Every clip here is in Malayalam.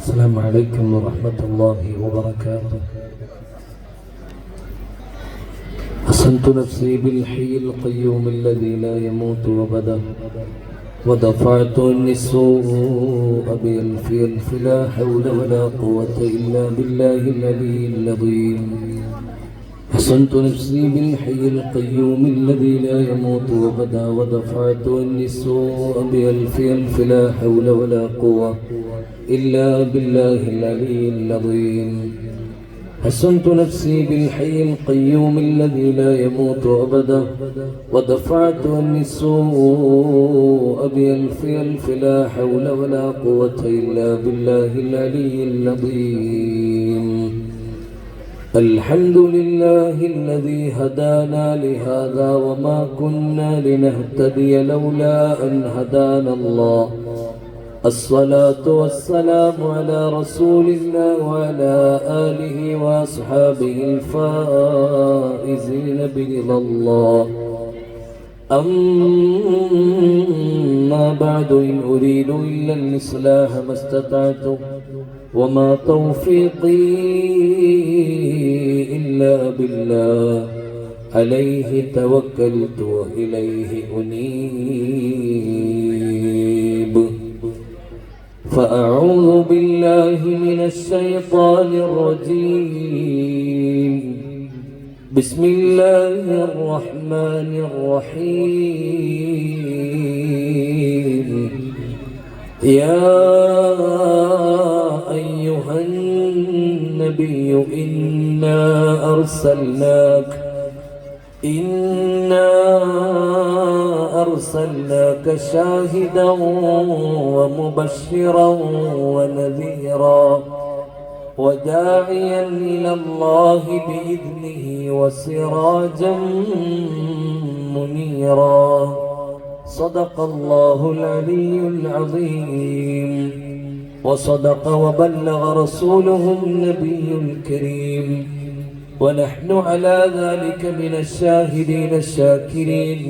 السلام عليكم ورحمة الله وبركاته. حصنت نفسي بالحي القيوم الذي لا يموت أبدا، ودفعت عني السوء بألف ألف لا حول ولا قوة إلا بالله العلي العظيم. حصنت نفسي بالحي القيوم الذي لا يموت أبدا، ودفعت عني السوء بألف ألف لا حول ولا قوة إلا بالله العلي العظيم. حصنت نفسي بالحي القيوم الذي لا يموت أبدا، ودفعت عني السوء بألف ألف لا حول ولا قوة إلا بالله العلي العظيم. الحمد لله الذي هدانا لهذا وما كنا لنهتدي لولا أن هدانا الله. الصلاة والسلام على رسول الله وعلى آله وأصحابه الفائزين برضا الله. أما بعد، إن أريد إلا الإصلاح ما استطعت، وما توفيقي إلا بالله، عليه توكلت وإليه أنيب. فأعوذ بالله من الشيطان الرجيم. بسم الله الرحمن الرحيم. يا أيها النبي إنا أرسلناك شاهدا ومبشرا ونذيرا وداعيا إلى الله بإذنه وسراجا منيرا. صدق الله العلي العظيم، وصدق وبلغ رسوله النبي الكريم، ونحن على ذلك من الشاهدين الشاكرين،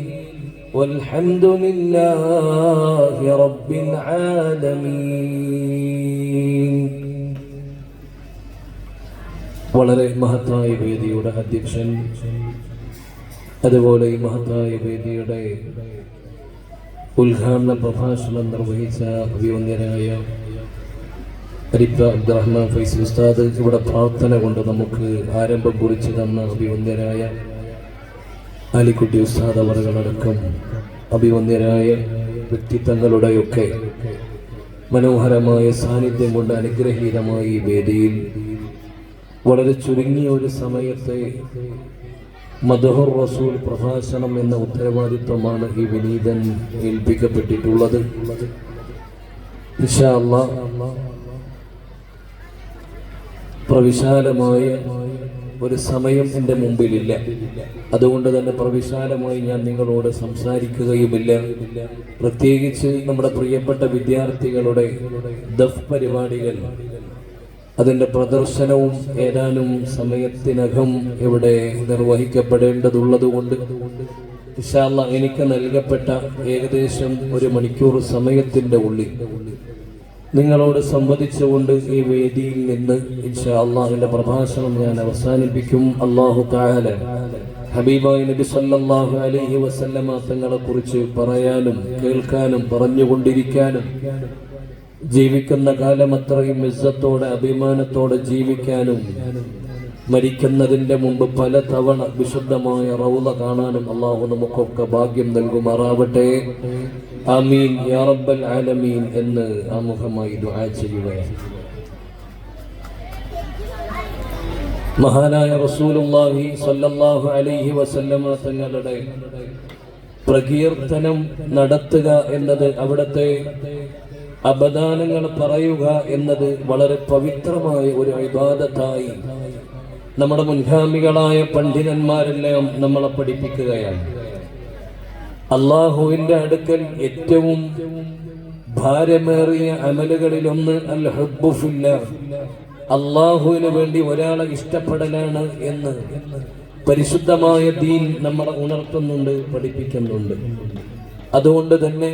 والحمد لله رب العالمين. വളരെ മഹത്തായ വേദിയുടെ അധ്യക്ഷൻ, അതുപോലെ ഈ മഹത്തായ വേദിയുടെ ഉദ്ഘാടന പ്രഭാഷണം നിർവഹിച്ച അഭിവന്ദ്യനായ അരിപ്പ അബ്ദുറഹ്മാൻ ഫൈസി ഉസ്താദ്, ഇവിടെ പ്രാർത്ഥന കൊണ്ട് നമുക്ക് ആരംഭം കുറിച്ച് തന്ന അഭിവന്ദ്യനായ ആലിക്കുട്ടി ഉസ്താദ് അവറുകളടക്കം അഭിവന്ദ്യരായ വ്യക്തിത്വങ്ങളുടെയൊക്കെ മനോഹരമായ സാന്നിധ്യം കൊണ്ട് അനുഗ്രഹീതമായ ഈ വേദിയിൽ വളരെ ചുരുങ്ങിയ ഒരു സമയത്തെ മദ്ഹുർ റസൂൽ പ്രഭാഷണം എന്ന ഉത്തരവാദിത്വമാണ് ഈ വിനീതൻ ഏൽപ്പിക്കപ്പെട്ടിട്ടുള്ളത്. ഇൻഷാ അല്ലാഹ് പ്രവിശാലമായ ഒരു സമയം എൻ്റെ മുമ്പിലില്ല, അതുകൊണ്ട് തന്നെ പ്രവിശാലമായി ഞാൻ നിങ്ങളോട് സംസാരിക്കുകയുമില്ല. പ്രത്യേകിച്ച് നമ്മുടെ പ്രിയപ്പെട്ട വിദ്യാർത്ഥികളുടെ ദഫ് പരിപാടികൾ, അതിൻ്റെ പ്രദർശനവും ഏതാനും സമയത്തിനകം ഇവിടെ നിർവഹിക്കപ്പെടേണ്ടതുള്ളതുകൊണ്ട് ഇൻഷാ അല്ലാഹ് എനിക്ക് നൽകപ്പെട്ട ഏകദേശം 1 മണിക്കൂർ സമയത്തിൻ്റെ ഉള്ളിൽ നിങ്ങളോട് സംവദിച്ചുകൊണ്ട് ഈ വേദിയിൽ നിന്ന് ഇൻഷാ അല്ലാഹുവിന്റെ പ്രഭാഷണം ഞാൻ അവസാനിപ്പിക്കും. അല്ലാഹു തആല ഹബീബായ നബി സല്ലല്ലാഹു അലൈഹി വസല്ലമ തങ്ങളെ കുറിച്ച് പറയാനും കേൾക്കാനും പറഞ്ഞുകൊണ്ടിരിക്കാനും ജീവിക്കുന്ന കാലം അത്രയും ഇസ്സത്തോടെ അഭിമാനത്തോടെ ജീവിക്കാനും മരിക്കുന്നതിന്റെ മുമ്പ് പല തവണ വിശുദ്ധമായ റൗള കാണാനും അല്ലാഹു നമുക്കൊക്കെ ഭാഗ്യം നൽകുമാറാവട്ടെ. ആമീൻ യാ റബ്ബൽ ആലമീൻ എന്ന് ആമുഖമായി ദുആ ചെയ്യുകയാണ്. മഹാനായ റസൂലുള്ളാഹി സ്വല്ലല്ലാഹു അലൈഹി വസല്ലമ തങ്ങളുടെ പ്രകീർത്തനം നടത്തുക എന്നത്, അവിടുത്തെ അബദാനങ്ങൾ പറയുക എന്നത് വളരെ പവിത്രമായ ഒരു ഇബാദത്തായി നമ്മുടെ മുൻഗാമികളായ പണ്ഡിതന്മാരെല്ലാം നമ്മളെ പഠിപ്പിക്കുകയാണ്. അല്ലാഹുവിന്റെ അടുക്കൽ ഏറ്റവും ഭാരമേറിയ അമലുകളിലൊന്ന് അൽ ഹുബ്ബു ഫില്ലാഹ്, അല്ലാഹുവിന് വേണ്ടി ഒരാളെ ഇഷ്ടപ്പെടലാണ് എന്ന് പരിശുദ്ധമായ ദീൻ നമ്മളെ ഉണർത്തുന്നുണ്ട്, പഠിപ്പിക്കുന്നുണ്ട്. അതുകൊണ്ട് തന്നെ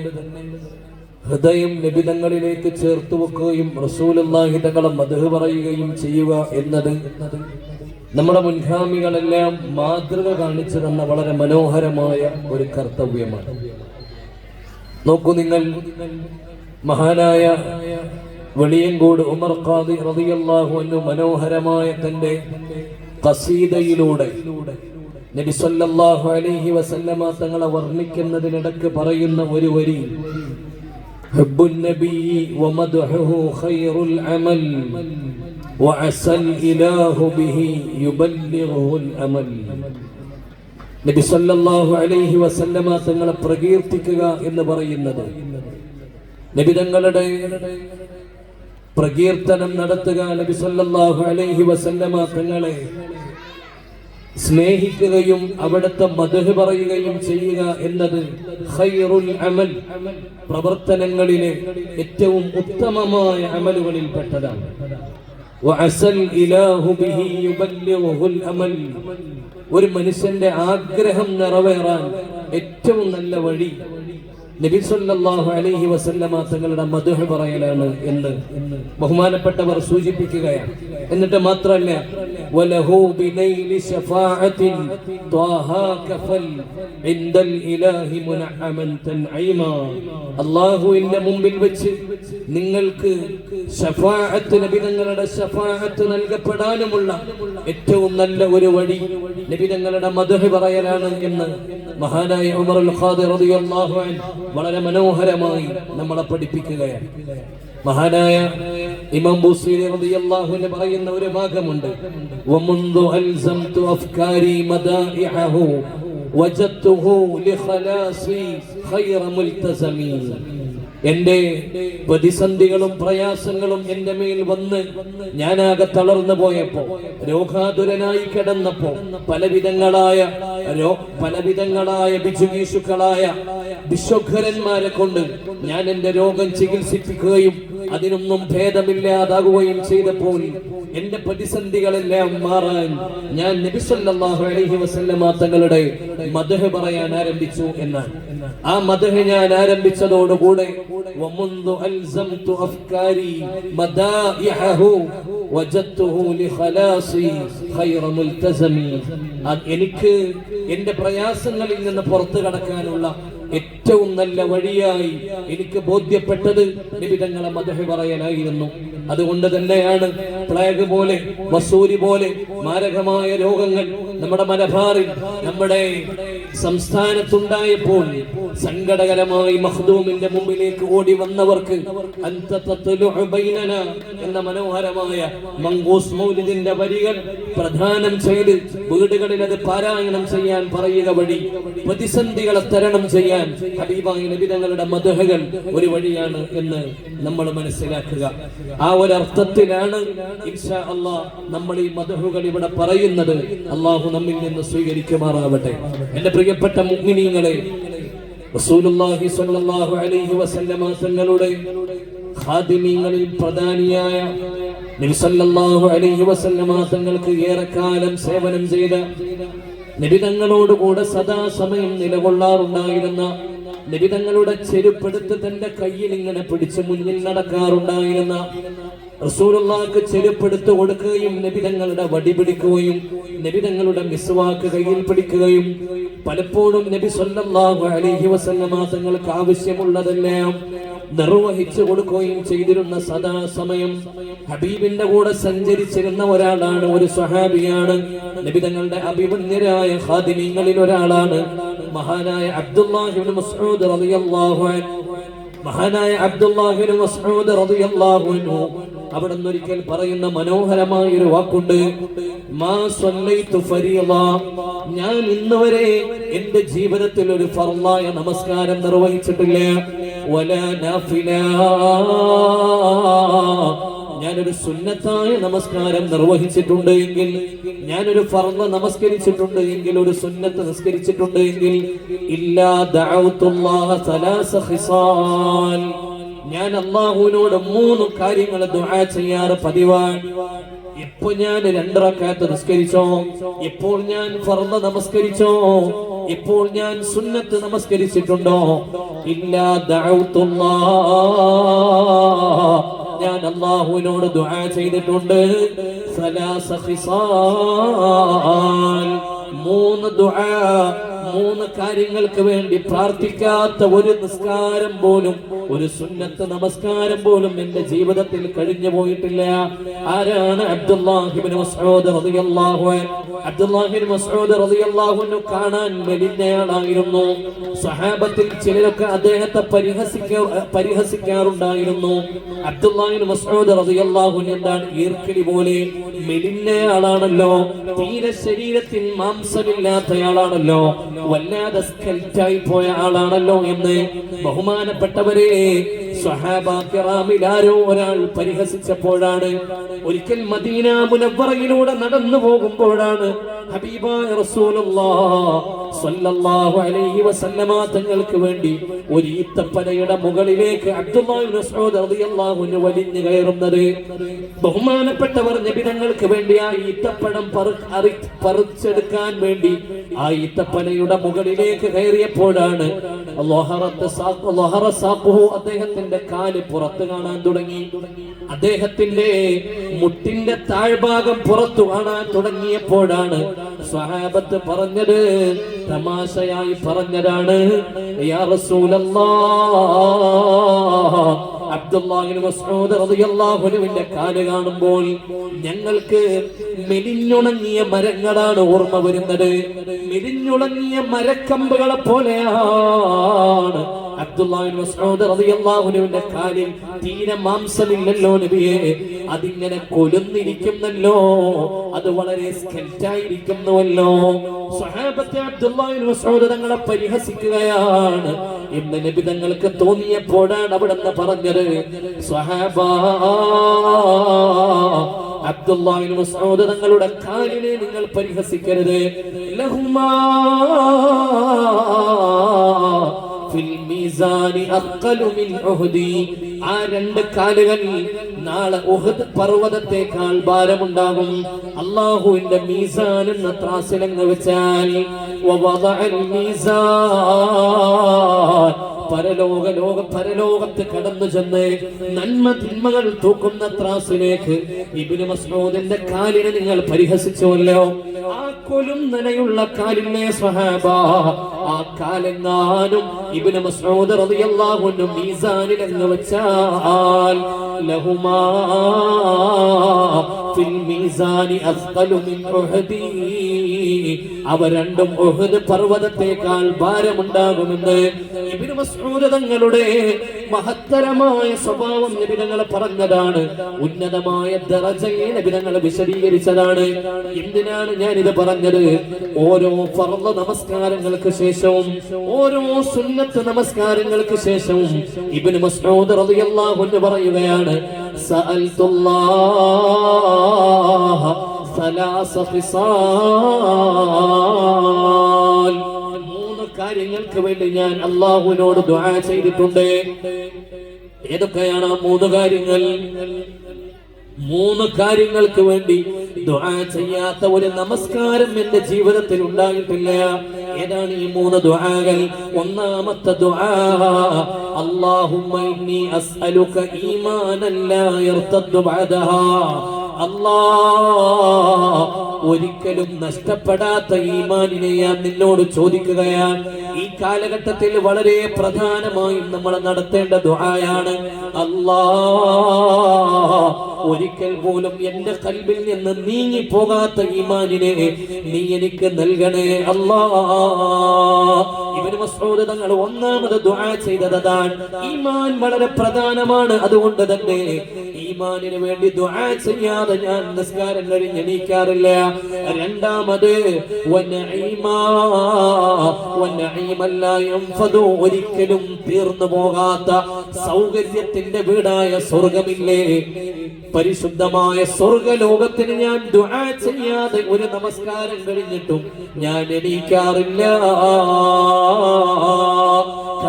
ഹൃദയം നബിതങ്ങളിലേക്ക് ചേർത്ത് വെക്കുകയും റസൂലുള്ളാഹി തങ്ങളെ മദ്ഹ് പറയുകയും ചെയ്യുക എന്നത് നമ്മുടെ മുൻഗാമികളെല്ലാം മാതൃക കാണിച്ചു തന്ന വളരെ മനോഹരമായ ഒരു കർത്തവ്യമാണ്. നോക്കൂ നിങ്ങൾ, മഹാനായ വെളിയങ്കോട് ഉമർ ഖാദി റളിയല്ലാഹു അൻഹു മനോഹരമായ തന്റെ ഖസീദയിലൂടെ നബി സല്ലല്ലാഹു അലൈഹി വസല്ലമ തങ്ങളെ വർണ്ണിക്കുന്നതിനിടക്ക് പറയുന്ന ഒരു വരി, ഹുബ്ബുൻ നബി വമദ്ഹുഹു ഖൈറുൽ അമൽ വഅസൽ ഇലാഹു ബിഹി യുബല്ലിഗുൽ അമൽ. നബി സല്ലല്ലാഹു അലൈഹി വസല്ലമ തങ്ങളെ പ്രകീർത്തിക്കുക എന്ന് പറയുന്നത്, നബി തങ്ങളുടെ പ്രകീർത്തനം നടത്തുക, നബി സല്ലല്ലാഹു അലൈഹി വസല്ലമ തങ്ങളെ സ്നേഹിക്കുകയും അവിടുത്തെ മദ്ഹ് പറയുകയും ചെയ്യുക എന്നത് ഖൈറുൽ അമൽ, പ്രവർത്തനങ്ങളിലെ ഏറ്റവും ഉത്തമമായ അമലുകളിൽ പെട്ടതാണ്. വഅസൽ ഇലാഹു ബിഹി യുബല്ലിഗുൽ അമൽ, ഒരു മനുഷ്യന്റെ ആഗ്രഹം നിറവേറാൻ ഏറ്റവും നല്ല വഴി നബി സല്ലല്ലാഹു അലൈഹി വസല്ലമ തങ്ങളുടെ മദ്ഹ് പറയലാണ് എന്ന് ബഹുമാനപ്പെട്ടവർ സൂചിപ്പിക്കുകയാണ്. എന്നിട്ട് മാത്രമല്ല, വലഹു ബിനൈലി ശഫാഅത്തിൻ ത്വാഹാ കഫൽ ഇൻദൽ ഇലാഹി മുനഅമൻ തൻഈമാ, അല്ലാഹുവിന്റെ മുമ്പിൽ വെച്ച് നിങ്ങൾക്ക് ശഫാഅത്ത്, നബി തങ്ങളുടെ ശഫാഅത്ത് നൽകപ്പെടാനുമുള്ള ഏറ്റവും നല്ല ഒരു വഴി നബി തങ്ങളുടെ മദ്ഹ് പറയലാണ് എന്ന് മഹാനായ ഉമർ അൽ ഖാദി റളിയല്ലാഹു അൻഹു വളരെ മനോഹരമായി നമ്മളെ പഠിപ്പിക്കുകയാണ്. മഹാനായ ഇമാം ബുസീരി റളിയല്ലാഹു അൻഹു പറയുന്ന ഒരു ഭാഗമുണ്ട്, വമുൻദു അൽസംതു അഫ്കാരി മദാഇഹു വജദ്തുഹു ലിഖലാസി ഖൈറ മുൽതസമി. എന്റെ പ്രതിസന്ധികളും പ്രയാസങ്ങളും എന്റെ മേൽ വന്ന് ഞാനാകെ തളർന്നു പോയപ്പോ, രോഗാതുരനായി കിടന്നപ്പോ, പലവിധങ്ങളായ ബിജുഗീഷുക്കളായ വിശ്വഘരന്മാരെ കൊണ്ട് ഞാൻ എന്റെ രോഗം ചികിത്സിപ്പിക്കുകയും അതിനൊന്നും ഭേദമില്ലാതാകുകയും ചെയ്തപ്പോൾ എന്റെ പ്രതിസന്ധികളെല്ലാം മാറാൻ ഞാൻ നബി സല്ലല്ലാഹു അലൈഹി വസല്ലമ തങ്ങളുടെ മദ്ഹ് പറയാൻ ആരംഭിച്ചു എന്നാണ്. ആ മദ്ഹ് ഞാൻ ആരംഭിച്ചതോടുകൂടെ വമുൻദു അൽസംതു അഫ്കാരി മദാഇഹു വജദ്തുഹു ലിഖലാസി ഖൈറ മുൽതസമി, എനിക്ക് എന്റെ പ്രയാസങ്ങളിൽ നിന്ന് പുറത്തു കടക്കാനുള്ള ഏറ്റവും നല്ല വഴിയായി എനിക്ക് ബോധ്യപ്പെട്ടത് നബി തങ്ങളെ മദ്ഹ് പറയലായിരുന്നു. അതുകൊണ്ട് തന്നെയാണ് പ്ലേഗ് പോലെ, വസൂരി പോലെ മാരകമായ രോഗങ്ങൾ നമ്മുടെ മലബാറിൽ, നമ്മുടെ സംസ്ഥാനത്തുണ്ടായപ്പോൾ സങ്കടകരമായി മഖ്ദൂമിന്റെ മുമ്പിലേക്ക് ഓടി വന്നവർക്ക് അൻത തത്ലുഉ ബൈനന എന്ന മനോഹരമായ മങ്കൂസ് മൗലിദിന്റെ വരികൾ പ്രദാനം ചെയ്ത് വീടുകളിൽ അത് പാരായണം ചെയ്യാൻ പറയുക വഴി പ്രതിസന്ധികളെ തരണം ചെയ്യാൻ ഹബീബായ നബി തങ്ങളുടെ മദ്ഹുകൾ ഒരു വഴിയാണ് എന്ന് നമ്മൾ മനസ്സിലാക്കുക. ആ ഒരു അർത്ഥത്തിലാണ് ഇൻഷാ അല്ലാഹ് നമ്മൾ ഈ മദ്ഹുകൾ ഇവിടെ പറയുന്നത്. അല്ലാഹു നമ്മിൽ നിന്ന് സ്വീകരിക്കുമാറാവട്ടെ. എന്റെ പ്രിയപ്പെട്ട മുഅ്മിനീങ്ങളെ, റസൂലുള്ളാഹി സ്വല്ലല്ലാഹു അലൈഹി വസല്ലമ തങ്ങളുടെ ഖാദിമീങ്ങളിൽ പ്രധാനിയായ നബി സല്ലല്ലാഹു അലൈഹി വസല്ലമ തങ്ങൾക്ക് ഏറെക്കാലം സേവനം ചെയ്ത, നബി തങ്ങളോടുകൂടെ സദാസമയം നിലകൊള്ളാറുണ്ടായിരുന്ന, നബി തങ്ങളുടെ ചെരുപ്പെടുത്ത് തന്റെ കയ്യിൽ ഇങ്ങനെ പിടിച്ച് മുന്നിൽ നടക്കാറുണ്ടായിരുന്ന, റസൂലുള്ളാഹിക്ക് ചെരുപ്പെടുത്ത് കൊടുക്കുകയും നബി തങ്ങളുടെ വടി പിടിക്കുകയും നബി തങ്ങളുടെ മിസ്വാക്ക് കയ്യിൽ പിടിക്കുകയും പലപ്പോഴും നബി സല്ലല്ലാഹു അലൈഹി വസല്ലമ തങ്ങൾക്ക് ആവശ്യമുള്ളതെല്ലാം നിർവഹിച്ചു കൊടുക്കുകയും ചെയ്തിരുന്ന സദാസമയം ഹബീബിന്റെ കൂടെ സഞ്ചരിച്ചിരുന്ന ഒരാളാണ്, ഒരു സ്വഹാബിയാണ്, നബി തങ്ങളുടെ അഭിമന്യരായ ഖാദിമീങ്ങളിൽ ഒരാളാണ് മഹാനായ അബ്ദുല്ലാഹി ഇബ്നു മസ്ഊദ് റളിയല്ലാഹു അൻഹു. മഹാനായ അബ്ദുല്ലാഹി ഇബ്നു മസ്ഊദ് റളിയല്ലാഹു അൻഹു അവിടുന്ന് ഒരിക്കൽ പറയുന്ന മനോഹരമായ ഒരു വാക്കുണ്ട്, മാ സ്വല്ലൈതു ഫരീള, ഞാൻ ഇന്നുവരെ എന്റെ ജീവിതത്തിൽ ഒരു ഫർളായ നമസ്കാരം നിർവഹിച്ചിട്ടില്ല, വലാ നാഫില, ഞാനൊരു സുന്നത്തായ നമസ്കാരം നിർവഹിച്ചിട്ടുണ്ട് എങ്കിൽ, ഞാനൊരു ഫർള് നമസ്കരിച്ചിട്ടുണ്ട് എങ്കിൽ, ഒരു സുന്നത്ത് നിസ്കരിച്ചിട്ടുണ്ട് എങ്കിൽ, ഇല്ലാ ദഅഉതുല്ലാഹ സലാസ ഖിസാൽ, ഞാൻ അല്ലാഹുവിനോട് 3 കാര്യങ്ങൾ ദുആ ചെയ്യാറ് പതിവാണ്. എപ്പോ ഞാൻ 2 റക്അത്ത് നിസ്കരിച്ചോ, എപ്പോൾ ഞാൻ ഫർള് നമസ്കരിച്ചോ, ഇപ്പോൾ ഞാൻ സുന്നത്ത് നമസ്കരിച്ചിട്ടുണ്ടോ? ഇല്ലാ ദഅഉതുല്ലാഹ്, ഞാൻ അല്ലാഹുവിനോട് ദുആ ചെയ്തിട്ടുണ്ട്. സലാസ ഖിസാൽ, 3 ദുആ, 3 കാര്യങ്ങൾക്ക് വേണ്ടി പ്രാർത്ഥിക്കാത്ത ഒരു നിസ്കാരം പോലും, ഒരു സുന്നത്ത് നമസ്കാരം പോലും എന്റെ ജീവിതത്തിൽ കഴിഞ്ഞു പോയിട്ടില്ല. ആരാണ്? അബ്ദുല്ലാഹി ഇബ്നു മസ്ഊദ് റളിയല്ലാഹു അൻഹു. അബ്ദുല്ലാഹി ഇബ്നു മസ്ഊദ് റളിയല്ലാഹു അൻഹു കാണാൻ മെലിഞ്ഞയാളായിരുന്നു. സ്വഹാബത്തിൽ ചിലരൊക്കെ അദ്ദേഹത്തെ പരിഹസിക്കാറുണ്ടായിരുന്നു. അബ്ദുല്ലാഹി ഇബ്നു മസ്ഊദ് റളിയല്ലാഹു അൻഹു എന്താണ്, ഈർക്കിലി പോലെ മെലിഞ്ഞയാളാണല്ലോ, തീരെ ശരീരത്തിൽ മാംസമില്ലാത്തയാളാണല്ലോ, വല്ലാതെ സ്കെൽറ്റായി പോയ ആളാണല്ലോ എന്ന് ബഹുമാനപ്പെട്ടവരെ സ്വഹാബാ കിറാമിൽ ആരോ ഒരാൾ പരിഹസിച്ചപ്പോഴാണ്. ഒരിക്കൽ മദീന മുനവ്വറയിലൂടെ നടന്നു പോകുമ്പോഴാണ് ഹബീബായ റസൂലുള്ളാഹി സ്വല്ലല്ലാഹു അലൈഹി വസല്ലമ തങ്ങൾക്ക് വേണ്ടി ഒരു ഈത്തപ്പനയുടെ മുകളിലേക്ക് അബ്ദുല്ലാഹി ഇബ്നു മസ്ഊദ് റളിയല്ലാഹു അൻഹു വലിഞ്ഞു കയറുന്നത്. ബഹുമാനപ്പെട്ടവർ നബി തങ്ങൾക്ക് വേണ്ടി ആ ഈത്തപ്പഴം പറിച്ചെടുക്കാൻ വേണ്ടി ആ ഈത്തപ്പനയുടെ മുകളിലേക്ക് കയറിയപ്പോഴാണ് അദ്ദേഹത്തിന്റെ കാല് പുറത്ത് കാണാൻ തുടങ്ങി. അദ്ദേഹത്തിന്റെ മുട്ടിന്റെ താഴ്ഭാഗം പുറത്തു കാണാൻ തുടങ്ങിയപ്പോഴാണ് സ്വഹാബത്ത് പറഞ്ഞത്, തമാശയായി പറഞ്ഞതാണ്, യാ റസൂലല്ലാഹ്, അബ്ദുല്ലാഹി ഇബ്നു മസ്ഊദ് റളിയല്ലാഹു അൻഹുവിന്റെ കാല് കാണുമ്പോൾ ഞങ്ങൾക്ക് മെലിഞ്ഞുണങ്ങിയ മരങ്ങളാണ് ഓർമ്മ വരുന്നത്. മെലിഞ്ഞുണങ്ങിയ മരക്കമ്പുകളെ പോലെയാണ് അബ്ദുല്ലാഹി ഇബ്നു മസ്ഊദ് റളിയല്ലാഹു അൻഹുവിന്റെ കാലിൽ തീരെ മാംസമില്ലല്ലോ നബിയെ, അതിങ്ങനെ കൊലുന്നിരിക്കുന്നല്ലോ, അത് വളരെ സ്കെൽറ്റായിരിക്കുന്നുവല്ലോ. സ്വഹാബത്തെ അബ്ദുല്ലാഹി ഇബ്നു മസ്ഊദ് തങ്ങളെ പരിഹസിക്കുകയാണ് എന്ന് നബി തങ്ങൾക്ക് തോന്നിയപ്പോഴാണ് അവിടുന്ന് പറഞ്ഞത്, സ്വഹാബാ, അബ്ദുല്ലാഹി ഇബ്നു മസ്ഊദ് തങ്ങളുടെ കാലിനെ നിങ്ങൾ പരിഹസിക്കരുത്. ലഹുമാ ഫിൽ മീസാനി അഖ്ലു മിൻ ഉഹ്ദി, ആ 2 കാലുകൾ നാളെ ഉഹദ് പർവ്വതത്തേക്കാൾ ഭാരമുണ്ടാകും. അല്ലാഹുവിന്റെ മീസാൻ എന്ന ത്രാസിലങ്ങ് വെച്ചാൽ വവദഅൽ മീസാൻ, പരലോകത്ത് കടന്നു ചെന്ന് നന്മ തിന്മകൾ തൂക്കുന്ന ത്രാസിലേക്ക് ഇബ്നു മസ്ഊദിന്റെ കാലിനെ നിങ്ങൾ പരിഹസിച്ചുവല്ലോ. ആ കൊലുന്നനയുള്ള കാലിനെ സ്വഹാബ, ആ കാലെങ്ങാനും ഇബ്നു മസ്ഊദ് റളിയല്ലാഹു അൻഹു മീസാനിൽ അങ്ങ് വെച്ചാൽ ലഹുമാ ഫിൽ മീസാനി അസ്ഖലു മിൻ ഉഹദി, അവ രണ്ടും ഉഹദ് പർവ്വതത്തേക്കാൾ ഭാരമുണ്ടാകുമെന്ന് ഇബ്നു മസ്ഊദ് തങ്ങളുടെ മഹത്തരമായ സ്വഭാവം നബി തങ്ങൾ പറഞ്ഞതാണ്. ഉന്നതമായ ദറജയെ നബി തങ്ങൾ വിശദീകരിച്ചതാണ്. എന്തിനാണ് ഞാൻ ഇത് പറഞ്ഞത്? ഓരോ ഫർള് നമസ്കാരങ്ങൾക്ക് ശേഷവും ഓരോ സുന്നത്ത് നമസ്കാരങ്ങൾക്ക് ശേഷവും ഇബ്നു മസ്ഊദ് റളിയല്ലാഹു അൻഹു പറയുകയാണ്, സഅൽതുല്ലാഹ സലാസ ഖിസാൽ, 3 കാര്യങ്ങൾക്ക് വേണ്ടി ഞാൻ അല്ലാഹുവിനോട് ദുആ ചെയ്തിട്ടുണ്ട്. ഏതൊക്കെയാണ് ആ 3 കാര്യങ്ങൾ? 3 കാര്യങ്ങൾക്ക് വേണ്ടി ദുആ ചെയ്യാത്ത ഒരു നമസ്കാരം എന്റെ ജീവിതത്തിൽ ഉണ്ടായിട്ടില്ല. ഏതാണ് ഈ 3 ദുആകൾ? ഒന്നാമത്തെ ദുആ, അല്ലാഹുമ്മ ഇന്നി അസ്അലുക ഈമാനൻ ലാ യർതദ്ദു ബഅദഹാ, അല്ലാഹ്, ഒരിക്കലും നഷ്ടപ്പെടാത്ത ഈമാനിനെ ഞാൻ നിന്നോട് ചോദിക്കുകയാണ്. ഈ കാലഘട്ടത്തിൽ വളരെ പ്രധാനമായും നമ്മൾ നടത്തേണ്ട ദുആയാണ്, അല്ലാഹ്, ഒരിക്കൽ പോലും എന്റെ ഖൽബിൽ നിന്ന് നീങ്ങി പോകാത്ത ഈമാനിനെ നീ എനിക്ക് നൽകണേ അല്ലാഹ്. ഇബ്നു മസ്ഊദ് തങ്ങൾ ഒന്നാമത് ദുആ ചെയ്തതാണ്. ഈമാൻ വളരെ പ്രധാനമാണ്. അതുകൊണ്ട് തന്നെ ഈമാനിന് വേണ്ടി ദുആ ചെയ്യാതെ ഞാൻ നിസ്കാരം കഴിഞ്ഞ് എണീക്കാറില്ല. രണ്ടാമത് ഒരിക്കലും തീർന്നു പോകാത്ത സൗകര്യത്തിന്റെ വീടായ സ്വർഗമില്ലേ, പരിശുദ്ധമായ സ്വർഗലോകത്തിന് ഞാൻ ദുആ ചെയ്യാതെ ഒരു നമസ്കാരം കഴിഞ്ഞിട്ടും ഞാൻ എണീക്കാറില്ല.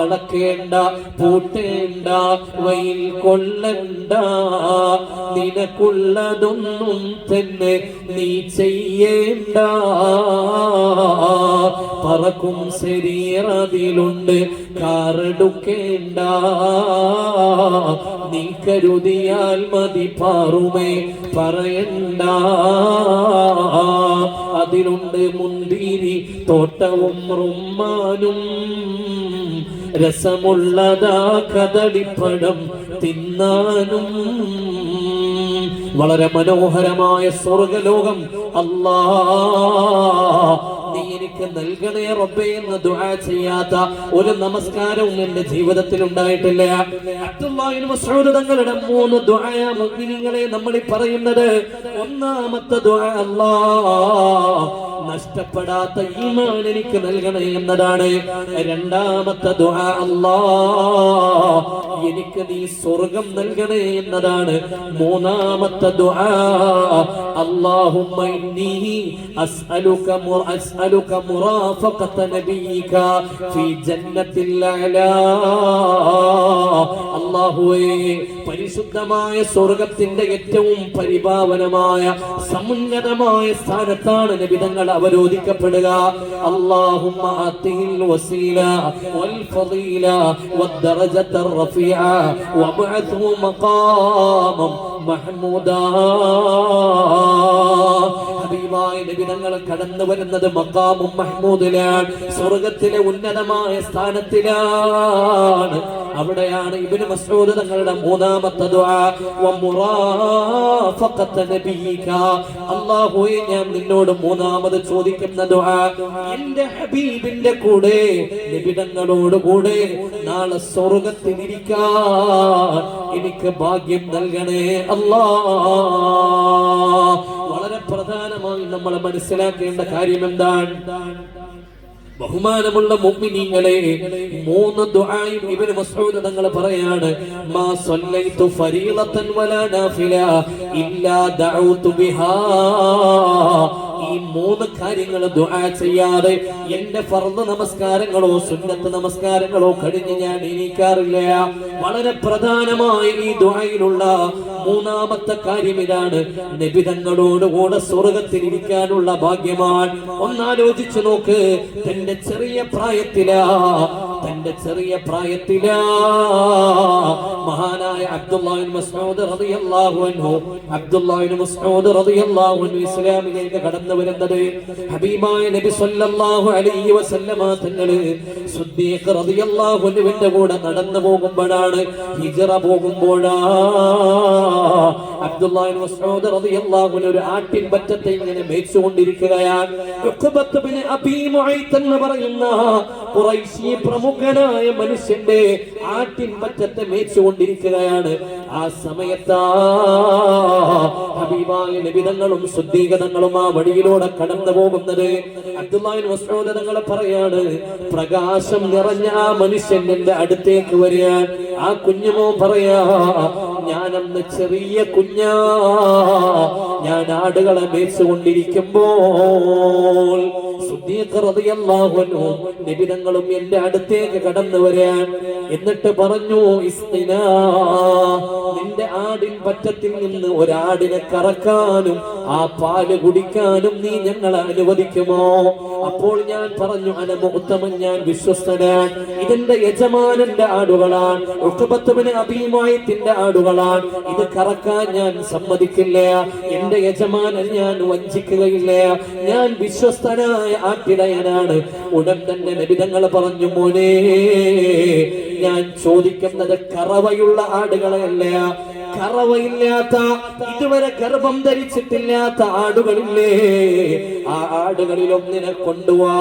അളക്കേണ്ട, പൂട്ടേണ്ട, വെയിൽ കൊള്ളണ്ട, നിനക്കുള്ളതൊന്നും തന്നെ നീ ചെയ്യേണ്ട. പറക്കും ശരീരത്തിലുണ്ട് കാറെടുക്കേണ്ട, നീ കരുതിയാൽ മതി പാറുമേ പറയണ്ട. അതിലുണ്ട് മുന്തിരി തോട്ടവും റുമ്മാനും, രസമുള്ളതാ കദളിപ്പഴം തിന്നാനും. വളരെ മനോഹരമായ സ്വർഗലോകം അല്ലാ നീ എനിക്ക് നൽകണേ റബ്ബേ എന്ന് ദുആ ചെയ്യാത്ത ഒരു നമസ്കാരവും എന്റെ ജീവിതത്തിൽ ഉണ്ടായിട്ടില്ല. അബ്ദുല്ലാഹി ഇബ്നു മസ്ഊദ് തങ്ങളുടെ 3 ദുആ മുഅ്മിനീങ്ങളെ നമ്മൾ പറയുന്നത്. ഒന്നാമത്തെ ദുആ അല്ലാഹ് നഷ്ടപ്പെടാത്ത ഈമാൻ എനിക്ക് നൽകണേ എന്നതാണ്. രണ്ടാമത്തെ ദുആ അല്ലാഹ് എനിക്ക് നീ സ്വർഗ്ഗം നൽകണേ എന്നതാണ്. മൂന്നാമത്തെ ദുആ അല്ലാഹുമ്മ ഇന്നി അസ്അലുക മുറാഫഖത നബിയിക ഫീ ജന്നത്തിൽ അഅലാ. അല്ലാഹുവേ, പരിശുദ്ധമായ സ്വർഗ്ഗത്തിന്റെ ഏറ്റവും പരിപാവനമായ സമുന്നതമായ സ്ഥാനത്താണ് നബി തങ്ങൾ അവരോധിക്കപ്പെടുക. അല്ലാഹുമ്മ ആതിഹിൽ വസീല വൽ ഫളീല വദ്ദറജത റഫീഅ വബഅത്ഹു മഖാമം മഹ്മൂദാ. ഹബീബായ നബി തങ്ങൾ കടന്നു വരുന്നത് മഖാമും മഹ്മൂദിലാണ്, സ്വർഗ്ഗത്തിലെ ഉന്നതമായ സ്ഥാനത്തിലാണ്. അവിടെയാണ് ഇബ്നു മസ്ഊദ് തങ്ങളുടെ മൂന്നാമത്തെ ദുആ വമുറാഫഖത നബിയിക. അല്ലാഹുവേ, ഞാൻ നിന്നോട് മൂന്നാമത് ചോദിക്കുന്ന ദുആ എന്റെ ഹബീബിന്റെ കൂടെ, നബി തങ്ങളോട് കൂടെ നാളെ സ്വർഗ്ഗത്തിൽ ഇരിക്കാൻ എനിക്ക് ഭാഗ്യം നൽകണേ അല്ലാഹ്. വളരെ പ്രധാനമായി നമ്മൾ മനസ്സിലാക്കേണ്ട കാര്യം എന്താണ്? ബഹുമാനമുള്ള മുഅ്മിനീങ്ങളെ, 3 ദുആയും ഇബ്നു മസ്ഊദ് തങ്ങൾ പറയാണ്. മാ സല്ലൈതു ഫരീളതൻ വലാ നാഫില ഇല്ലാ ദഅഉതു ബിഹാ. ഈ 3 കാര്യങ്ങൾ ദുആ ചെയ്യാതെ എന്റെ ഫർദ് നമസ്കാരങ്ങളോ സുന്നത്ത് നമസ്കാരങ്ങളോ കഴിഞ്ഞ് ഞാൻ എണീക്കാറില്ല. വളരെ പ്രധാനമായ ഈ ദുആയിലുള്ള മൂന്നാമത്തെ കാര്യം ഇതാണ്. നബി തങ്ങളോട് കൂടെ സ്വർഗ്ഗത്തിൽ ഇരിക്കാനുള്ള ഭാഗ്യമാണ്. ഒന്നാലോചിച്ചു നോക്ക്. തന്റെ ചെറിയ പ്രായത്തിലാ മഹാനായ അബ്ദുല്ലാഹി ഇബ്നു മസ്ഊദ് റളിയല്ലാഹു അൻഹു ഇസ്ലാമിലേക്ക് കടന്നു വരുന്നത്. ഹബീബായ നബി സല്ലല്ലാഹു അലൈഹി വസല്ലമ തങ്ങള് സിദ്ദീഖ് റളിയല്ലാഹു അൻഹുവിന്റെ കൂടെ നടന്നു പോകുമ്പോഴാണ്, ഹിജ്റ പോകുമ്പോഴാ അബ്ദുല്ലാഹി ഇബ്നു മസ്ഊദ് റളിയല്ലാഹു അൻഹു ഒരു ആട്ടിൻ പറ്റത്തെ ഇങ്ങനെ മേയിച്ചുകൊണ്ടിരിക്കുകയാണ്. ഉഖബത്ത് ബിൻ അബീ മുഅയ്ത് എന്ന് പറയുന്ന ഖുറൈശി പ്രമുഖനായ മനുഷ്യന്റെ ആട്ടിൻ പറ്റത്തെ മേയിച്ചുകൊണ്ടിരിക്കുകയാണ്. ആ സമയത്താ ഹബീബായ നബി തങ്ങളും സിദ്ദീഖ് തങ്ങളും ആ വഴിയിലൂടെ കടന്നു പോകുന്നത്. അബ്ദുല്ലാഹി ഇബ്നു മസ്ഊദ് തങ്ങൾ പറയാണ്, പ്രകാശം നിറഞ്ഞ ആ മനുഷ്യൻ എന്റെ അടുത്തേക്ക് വരികയാണ്. ആ കുഞ്ഞുമോ പറയാ, ഞാനന്ന് ചെറിയ കുഞ്ഞാ, ഞാൻ ആടുകളെ മേയിച്ചുകൊണ്ടിരിക്കുമ്പോൾ സിദ്ദീഖ് റളിയല്ലാഹു അൻഹു നബി തങ്ങളും എന്റെ അടുത്തേക്ക് കടന്നു വരാൻ. എന്നിട്ട് പറഞ്ഞു, ഇസ്തിനാ, നിന്റെ ആടിൻ പറ്റത്തിൽ നിന്ന് ഒരാടിനെ കറക്കാനും ആ പാല് കുടിക്കാനും നീ ഞങ്ങളെ അനുവദിക്കുമോ? അപ്പോൾ ഞാൻ പറഞ്ഞു, അനമുത്തമൻ, ഞാൻ വിശ്വസ്തനാൻ, ഇതെന്റെ യജമാനന്റെ ആടുകളാണ്, ഉഖബത്ത് ബിൻ അബീ മുഅയ്ത്തിന്റെ ആടുകളാണ്, ഇത് കറക്കാൻ ഞാൻ സമ്മതിക്കില്ല, എന്റെ യജമാനൻ ഞാൻ വഞ്ചിക്കുകയില്ല, ഞാൻ വിശ്വസ്തനായ ആട്ടിടയനാണ്. ഉടൻ തന്നെ നബി തങ്ങൾ പറഞ്ഞു, മോനെ, ഞാൻ ചോദിക്കുന്നത് കറവയുള്ള ആടുകളെയല്ല, കറവയില്ലാത്ത, ഇതുവരെ ഗർഭം ധരിച്ചിട്ടില്ലാത്ത ആടുകളില്ലേ, ആ ആടുകളിൽ ഒന്നിനെ കൊണ്ടുവാ.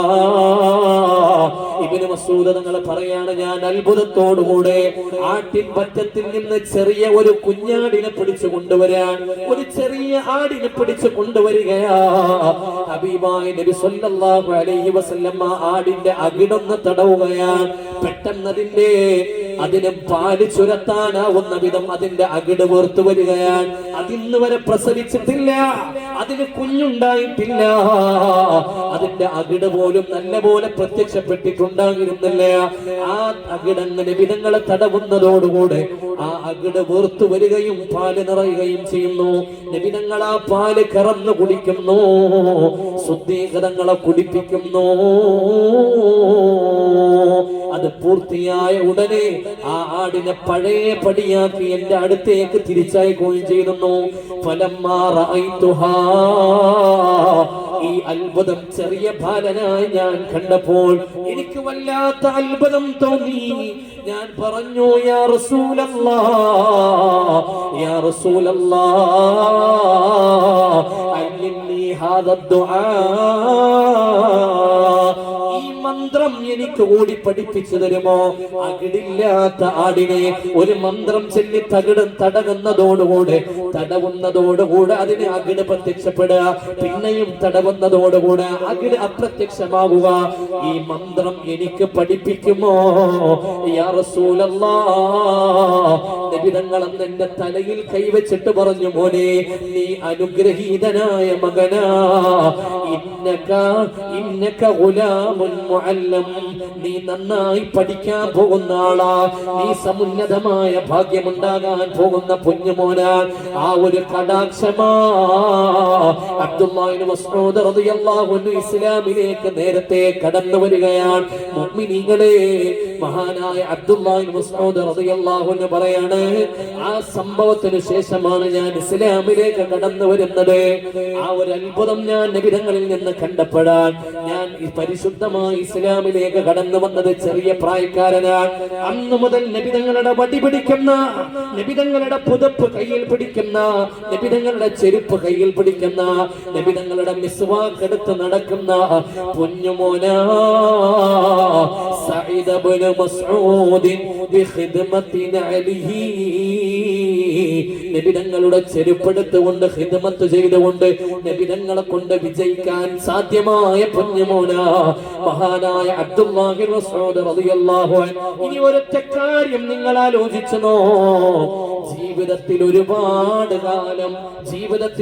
ഇബ്നു മസ്ഊദ് തങ്ങൾ പറയാണ്, ഞാൻ അത്ഭുതത്തോടുകൂടെ ആട്ടിൻ പറ്റത്തിൽ നിന്ന് ചെറിയ ഒരു കുഞ്ഞാടിനെ പിടിച്ചു കൊണ്ടുവരാൻ, ഒരു ചെറിയ ആടിനെ പിടിച്ചു കൊണ്ടുവരികയാ. ഹബീബായ നബി സല്ലല്ലാഹു അലൈഹി വസല്ലം ആടിന്റെ അകിടൊന്ന് തടവുകയാണ്. പെട്ടെന്ന് അതിന് പാല് ചുരത്താനാവുന്ന വിധം അതിന്റെ അകിട് വേർത്തു വരികയാണ്. അതിന്ന് വരെ പ്രസവിച്ചിട്ടില്ല. അതിന് കുഞ്ഞുണ്ടായിട്ടില്ല, അതിന്റെ അകിട് പോലും നല്ലപോലെ പ്രത്യക്ഷപ്പെട്ടിട്ടുണ്ടായിരുന്നില്ല. ആ അകിടങ്ങ് നബിതങ്ങളെ തടവുന്നതോടുകൂടെ ആ അകിട് വീർത്തു വരികയും പാല് നിറയുകയും ചെയ്യുന്നു. നബിതങ്ങൾ ആ പാല് കറന്നു കുടിക്കുന്നു, ശുദ്ധീകരണങ്ങളെ കുടിപ്പിക്കുന്നു. അത് പൂർത്തിയായ ഉടനെ ആ ആടിനെ പഴയ പടിയാക്കി എന്റെ അടുത്തേക്ക് തിരിച്ചയക്കുകയും ചെയ്യുന്നു. ഈ അത്ഭുതം ചെറിയ ബാലനായി ഞാൻ കണ്ടപ്പോൾ എനിക്ക് വല്ലാത്ത അത്ഭുതം തോന്നി. ഞാൻ പറഞ്ഞു, യാ റസൂലല്ലാഹ്, യാ റസൂലല്ലാഹ്, അല്ലിംനി ഹാദാ ദുആ, ഈ മന്ത്രം എനിക്ക് ഓടി പഠിപ്പിച്ചു തരുമോ? അകിടില്ലാത്ത ആടിനെ ഒരു മന്ത്രം ചൊല്ലി തടവുന്നതോടുകൂടെ അതിന് അകിട് പ്രത്യക്ഷപ്പെടുക, പിന്നെയും തടവുന്നതോടുകൂടെ അകിട് അപ്രത്യക്ഷമാവുക. ഈ മന്ത്രം എനിക്ക് പഠിപ്പിക്കുമോ യാ റസൂലല്ലാഹ്? നബി തങ്ങൾ എന്റെ തലയിൽ കൈവച്ചിട്ട് പറഞ്ഞു, മോനെ, നീ അനുഗ്രഹീതനായ മകനാ, ഇന്നക ഗുലാമുൻ മുഅല്ലം, നീ നന്നായി പഠിക്കാൻ പോകുന്ന ആളാ, നീ സമുന്നതമായ ഭാഗ്യമുണ്ടാകാൻ പോകുന്ന കുഞ്ഞുമോനാ. ആ ഒരു കടാക്ഷമാ അബ്ദുല്ലാഹ് ഇബ്നു മസ്ഊദ് റളിയല്ലാഹു അൻഹു ഇസ്ലാമിലേക്ക് നേരത്തെ കടന്നു വരികയാണ്. മുഅ്മിനീങ്ങളെ, മഹാനായ അബ്ദുല്ലാഹ് ഇബ്നു മസ്ഊദ് റളിയല്ലാഹു അൻഹു പറയാണ്, ആ സംഭവത്തിന് ശേഷമാണ് ഞാൻ ഇസ്ലാമിലേക്ക് കടന്നു വരുന്നത്. ആ ഒരു അത്ഭുതം ഞാൻ നബിതങ്ങളിൽ നിന്ന് കണ്ടപ്പെടാൻ ഞാൻ ഈ പരിശുദ്ധമായ ഇസ്ലാമിലേക്ക് കടന്നു വന്നത് ചെറിയ പ്രായക്കാരനാണ്. അന്ന് മുതൽ നബിതങ്ങളുടെ വടി പിടിക്കുന്ന, നബിതങ്ങളുടെ പുതപ്പ് കയ്യിൽ പിടിക്കുന്ന, നബിതങ്ങളുടെ ചെരുപ്പ് കയ്യിൽ പിടിക്കുന്ന, നബിതങ്ങളുടെ മിസ്വാക്ക് എടുത്ത് നടക്കുന്ന പൊന്നുമോനാ സഈദ് ഇബ്നു മസ്ഊദ് ബിഖിദ്മത്തി അലിഹി, നബിതങ്ങളുടെ ചെരുപ്പെടുത്തുകൊണ്ട് ഖിദ്മത്ത് ചെയ്തുകൊണ്ട് നബിതങ്ങളെ കൊണ്ട് വിജയിക്കാൻ സാധ്യമായ പൊന്നുമോനാ മഹാനായ അബ്ദുല്ലാഹി ഇബ്നു മസ്ഊദ് റളിയല്ലാഹു അൻഹു. ഇനി ഒരൊറ്റ കാര്യം നിങ്ങൾ ആലോചിച്ചോ, ജീവിതത്തിൽ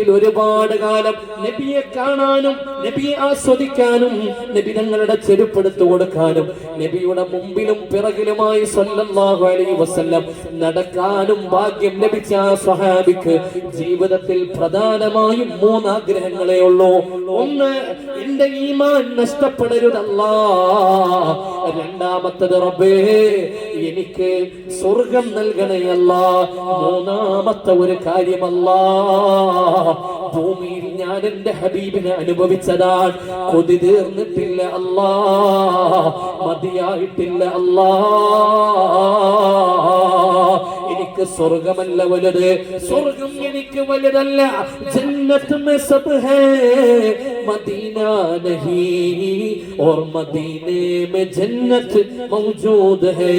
ഒരുപാട് കാലം നബിയെ കാണാനും നബിയെ ആസ്വദിക്കാനും നബിതങ്ങളുടെ ചെരുപ്പെടുത്തു കൊടുക്കാനും നബിയുടെ മുമ്പിലും പിറകിലുമായി സ്വല്ലല്ലാഹു അലൈഹി വസല്ലം നടക്കാനും ഭാഗ്യം ലഭിച്ച ആ സ്വഹാബിക്ക് ജീവിതത്തിൽ പ്രധാനമായും 3 ആഗ്രഹങ്ങളേ ഉള്ളൂ. ഒന്ന്, എന്റെ ഈമാൻ നഷ്ടപ്പെടരുതല്ലാ. രണ്ടാമത്തത്, റബ്ബേ എനിക്ക് സ്വർഗം നൽകണയല്ലാ. മൂന്നാമത്തെ ഒരു കാര്യമല്ലാ, ഭൂമിയിൽ ഞാൻ എന്റെ ഹബീബിനെ അനുഭവിച്ചതാണ്, കൊതി തീർന്നിട്ടില്ല അല്ലാ, മതിയായിട്ടില്ല അല്ലാ. എനിക്ക് സ്വർഗമല്ല വലുത്, സ്വർഗം എനിക്ക് വലുതല്ല. ജന്നത്ത് may sub hey Medina നഹീ or മദീനേ may ജന്നത്ത് മൗജൂദ് ഹേ.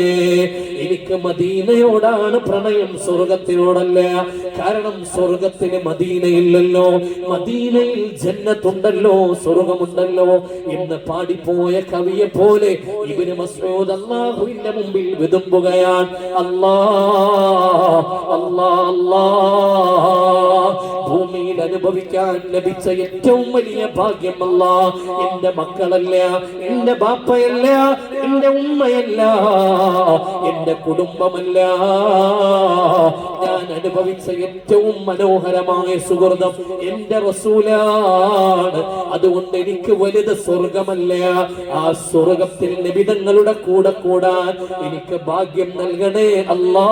എനിക്ക് മദീനയോടാണ് പ്രണയം, സ്വർഗത്തിനോടല്ല. കാരണം സ്വർഗത്തിൽ മദീനയില്ലല്ലോ, മദീനയിൽ ജന്നത്തുണ്ടല്ലോ, സ്വർഗമുണ്ടല്ലോ എന്ന് പാടിപ്പോയ കവിയെ പോലെ ഇബ്നു മസ്ഊദ് അല്ലാഹുവിന്റെ മുമ്പിൽ വിതുമ്പുകയാണ്. ഭൂമിയിൽ അനുഭവിക്കാൻ ലഭിച്ച ഏറ്റവും വലിയ ഭാഗ്യമല്ല എന്റെ മക്കളല്ല, എന്റെ ബാപ്പയല്ല, എന്റെ ഉമ്മയല്ല, എന്റെ കുടുംബമല്ല. ഞാൻ അനുഭവിച്ച ഏറ്റവും മനോഹരമായ സുഹൃതം എന്റെ റസൂലാണ്. അതുകൊണ്ട് എനിക്ക് വലുത് സ്വർഗമല്ല, ആ സ്വർഗത്തിൽ നബിതങ്ങളുടെ കൂടെ കൂടാൻ എനിക്ക് ഭാഗ്യം നൽകണേ അല്ലാ.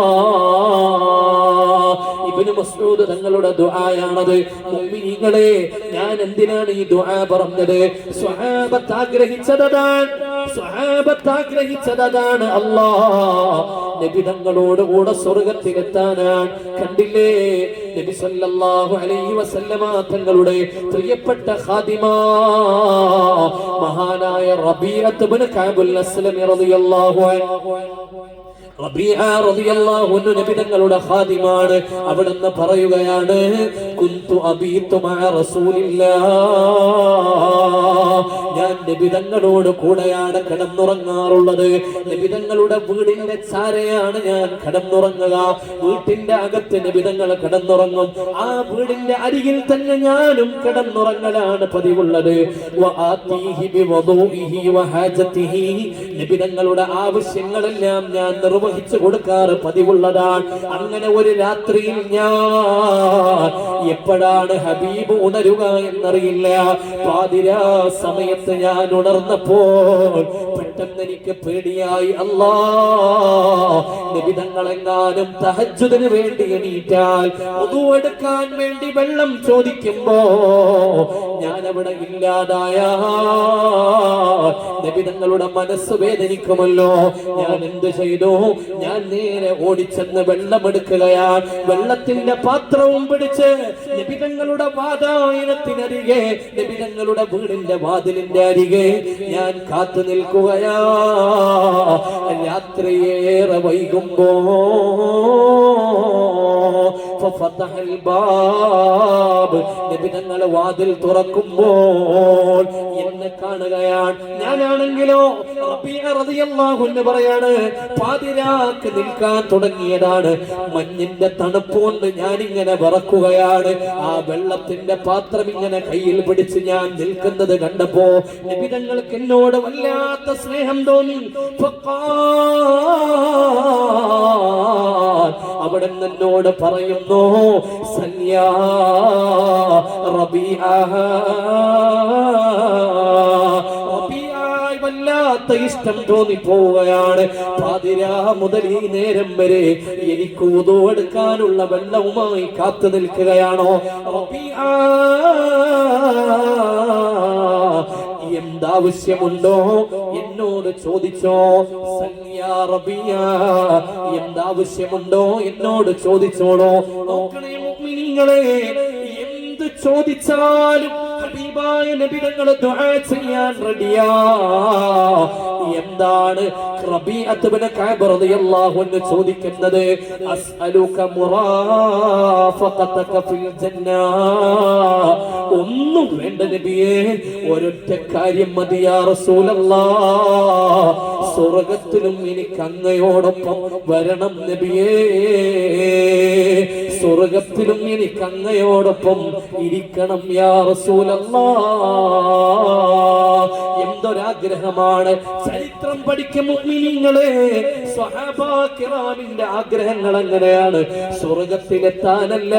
ഇബ്നു മസ്ഊദ് തങ്ങളുടെ ദുആയാണത്. മുഅ്മിനീങ്ങളെ, ഞാൻ എന്തിനാണ് ഈ ദുആ പറഞ്ഞത്? സ്വഹാബത്ത് ആഗ്രഹിച്ചതാണ് അല്ലാഹ് നബി തങ്ങളോട് കൂടെ സ്വർഗ്ഗത്തിലെത്താനാണ്. കണ്ടില്ലേ, നബി സല്ലല്ലാഹു അലൈഹി വസല്ലമ തങ്ങളുടെ പ്രിയപ്പെട്ട ഖാദിമ മഹാനായ റബീഅത്ത് ഇബ്നു കഅബുൽ അസ്ലമി റളിയല്ലാഹു അൻഹു, റബീഅ റളിയല്ലാഹു അൻഹു നബി തങ്ങളുടെ ഖാദിമാണ്. അവിടുന്ന് പറയുകയാണ്, കുന്തു അബീതു മഅ റസൂലില്ലാഹ്, ഞാൻ നബിതങ്ങളോട് കൂടെയാണ് കിടന്നുറങ്ങാറുള്ളത്. നബിതങ്ങളുടെ വീടിന്റെ ചാരയാണ് ഞാൻ കിടന്നുറങ്ങുക. വീട്ടിന്റെ അകത്ത് നബിതങ്ങൾ കിടന്നുറങ്ങും. ആ വീടിന്റെ അരികിൽ തന്നെ ഞാനും കിടന്നുറങ്ങലാണ് പതിവുള്ളത്. നബിതങ്ങളുടെ ആവശ്യങ്ങളെല്ലാം ഞാൻ നിർവഹിച്ചു കൊടുക്കാറ് പതിവുള്ളതാണ്. അങ്ങനെ ഒരു രാത്രിയിൽ ഞാൻ എപ്പോഴാണ് ഹബീബ് ഉണരുക എന്നറിയില്ല. പാതിരാ സമയത്ത് ഞാൻ ഉണർന്നപ്പോൾ പെട്ടെന്ന് എനിക്ക് പേടിയായി. അല്ലാ, നബിതങ്ങളെങ്ങാനും തഹജ്ജുദിന് വേണ്ടി എണീറ്റാൽ വുദൂ എടുക്കാൻ വേണ്ടി വെള്ളം ചോദിക്കുമ്പോ ഞാൻ അവിടെ ഇല്ലാതായ നബിതങ്ങളുടെ മനസ്സ് വേദനിക്കുമല്ലോ. ഞാൻ എന്ത് ചെയ്തു? ഞാൻ നേരെ ഓടിച്ചെന്ന് വെള്ളമെടുക്കുകയാണ്. വെള്ളത്തിന്റെ പാത്രവും പിടിച്ച് നബിതങ്ങളുടെ വാതായനത്തിനരികെ, നബിതങ്ങളുടെ വീടിന്റെ വാതിലിന്റെ അരികെ ഞാൻ കാത്തു നിൽക്കുകയാ. രാത്രിയേറെ വൈകുമ്പോ നബിതങ്ങളെ വാതിൽ തുറക്കുമ്പോൾ എന്നെ കാണുകയാണ്. ഞാനാണെങ്കിലോ റളിയല്ലാഹു അൻഹു പറയാണ്, പാതിരാക്ക് നിൽക്കാൻ തുടങ്ങിയതാണ്. മഞ്ഞിന്റെ തണുപ്പ് കൊണ്ട് ഞാനിങ്ങനെ വിറക്കുകയാണ്. ആ വെള്ളത്തിന്റെ പാത്രം ഇങ്ങനെ കയ്യിൽ പിടിച്ച് ഞാൻ നിൽക്കുന്നത് കണ്ടപ്പോ നബിതങ്ങൾക്ക് എന്നോട് വല്ലാത്ത സ്നേഹം തോന്നി. അവിടെ എന്നോട് പറയുന്നു, സല്യാ റബീഅ, വല്ലാത്ത ഇഷ്ടം തോന്നിപ്പോവുകയാണ്. പാതിരാ മുതൽ ഈ നേരം വരെ എനിക്ക് വുദൂ എടുക്കാനുള്ള വെള്ളവുമായി കാത്തു നിൽക്കുകയാണോ? എന്താവശ്യമുണ്ടോ എന്നോട് ചോദിച്ചോ. സല്യാ റബിയ, എന്താവശ്യമുണ്ടോ എന്നോട് ചോദിച്ചോളോ. നോക്കണേ മുഅ്മിനീങ്ങളെ, എന്ത് ചോദിച്ചാലും ഹബീബായ നബിതങ്ങളെ ദുആ ചെയ്യാൻ റെഡിയാ. എന്താണ് റബീഅത്ത് ഇബ്നു കഅബ് റളിയല്ലാഹു അൻഹു ചോദിക്കുന്നത്? അസ്അലുക മുറാഫഖതക ഫിൽ ജന്ന. ഒന്നും വേണ്ട നബിയേ, ഒരൊറ്റ കാര്യം മതി യാ റസൂലല്ലാഹ്, സ്വർഗ്ഗത്തിലും എനിക്ക് അങ്ങയോടൊപ്പം വരണം നബിയേ, സ്വർഗ്ഗത്തിലും എനിക്ക് അങ്ങയോടൊപ്പം ഇരിക്കണം യാ റസൂലല്ലാഹ്. എന്തൊരാഗ്രഹമാണ്! ചരിത്രം പഠിക്കും മുഅ്മിനീങ്ങളെ, സ്വഹാബാ കിറാമിന്റെ ആഗ്രഹങ്ങൾ എങ്ങനെയാണ്? സ്വർഗ്ഗത്തിലെത്താനല്ല,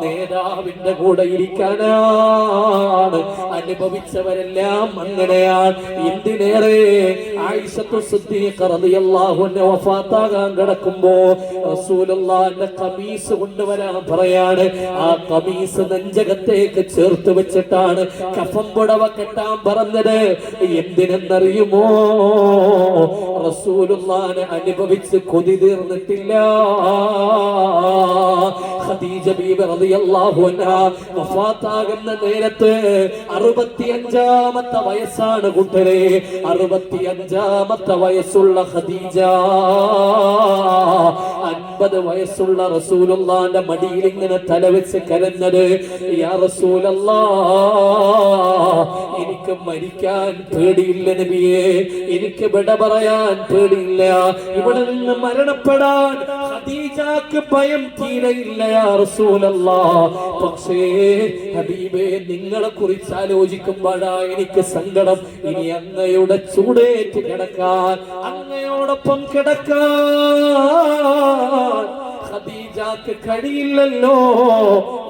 നേതാവിന്റെ കൂടെ ഇരിക്കാനാണ്. അനുഭവിച്ചവരെല്ലാം അങ്ങനെയാണ്. എന്തിനേറെ ആയിഷത്തു സിദ്ദീഖ റളിയല്ലാഹു അൻഹ വഫാത്താകാൻ കിടക്കുമ്പോ റസൂലുള്ളാഹിന്റെ ഖമീസ് കൊണ്ടുവരാൻ പറയാണ്. ആ ഖമീസ് നെഞ്ചകത്തേക്ക് ചേർത്ത് വെച്ചിട്ടാണ് കഫൻ പുടവ കെട്ടാൻ പറഞ്ഞത്. എന്തിനെന്നറിയുമോ? റസൂലുള്ളാഹിനെ അനുഭവിച്ച് കൊതി തീർന്നിട്ടില്ല. ഖദീജ ബീബി റളിയല്ലാഹു അൻഹാ വഫാത്താകുന്ന നേരത്ത് 65-ാമത്തെ വയസ്സാണ് കൂട്ടരെ. 65-ാമത്തെ വയസ്സുള്ള ഖദീജ 50 വയസ്സുള്ള റസൂലുള്ളാഹിന്റെ മടിയിൽ ഇങ്ങനെ തലവെച്ച് കരഞ്ഞത്, യാ റസൂലല്ലാഹ്, എനിക്ക് മരിക്കാൻ പേടിയില്ല നബിയേ, എനിക്ക് വിട പറയാൻ പേടിയില്ല, ഇവിടെ നിന്ന് മരണപ്പെടാൻ ഖദീജക്ക് ഭയം തീരെയില്ല യാ റസൂലല്ലാഹ്. പക്ഷേ ഹബീബേ, നിങ്ങളെ കുറിച്ച് ആലോചിക്കുമ്പോഴാ എനിക്ക് സങ്കടം. ഇനി അങ്ങയുടെ ചൂടേറ്റ് കിടക്കാൻ, അങ്ങയോടൊപ്പം കിടക്കാൻ ഖദീജക്ക് കഴിയില്ലല്ലോ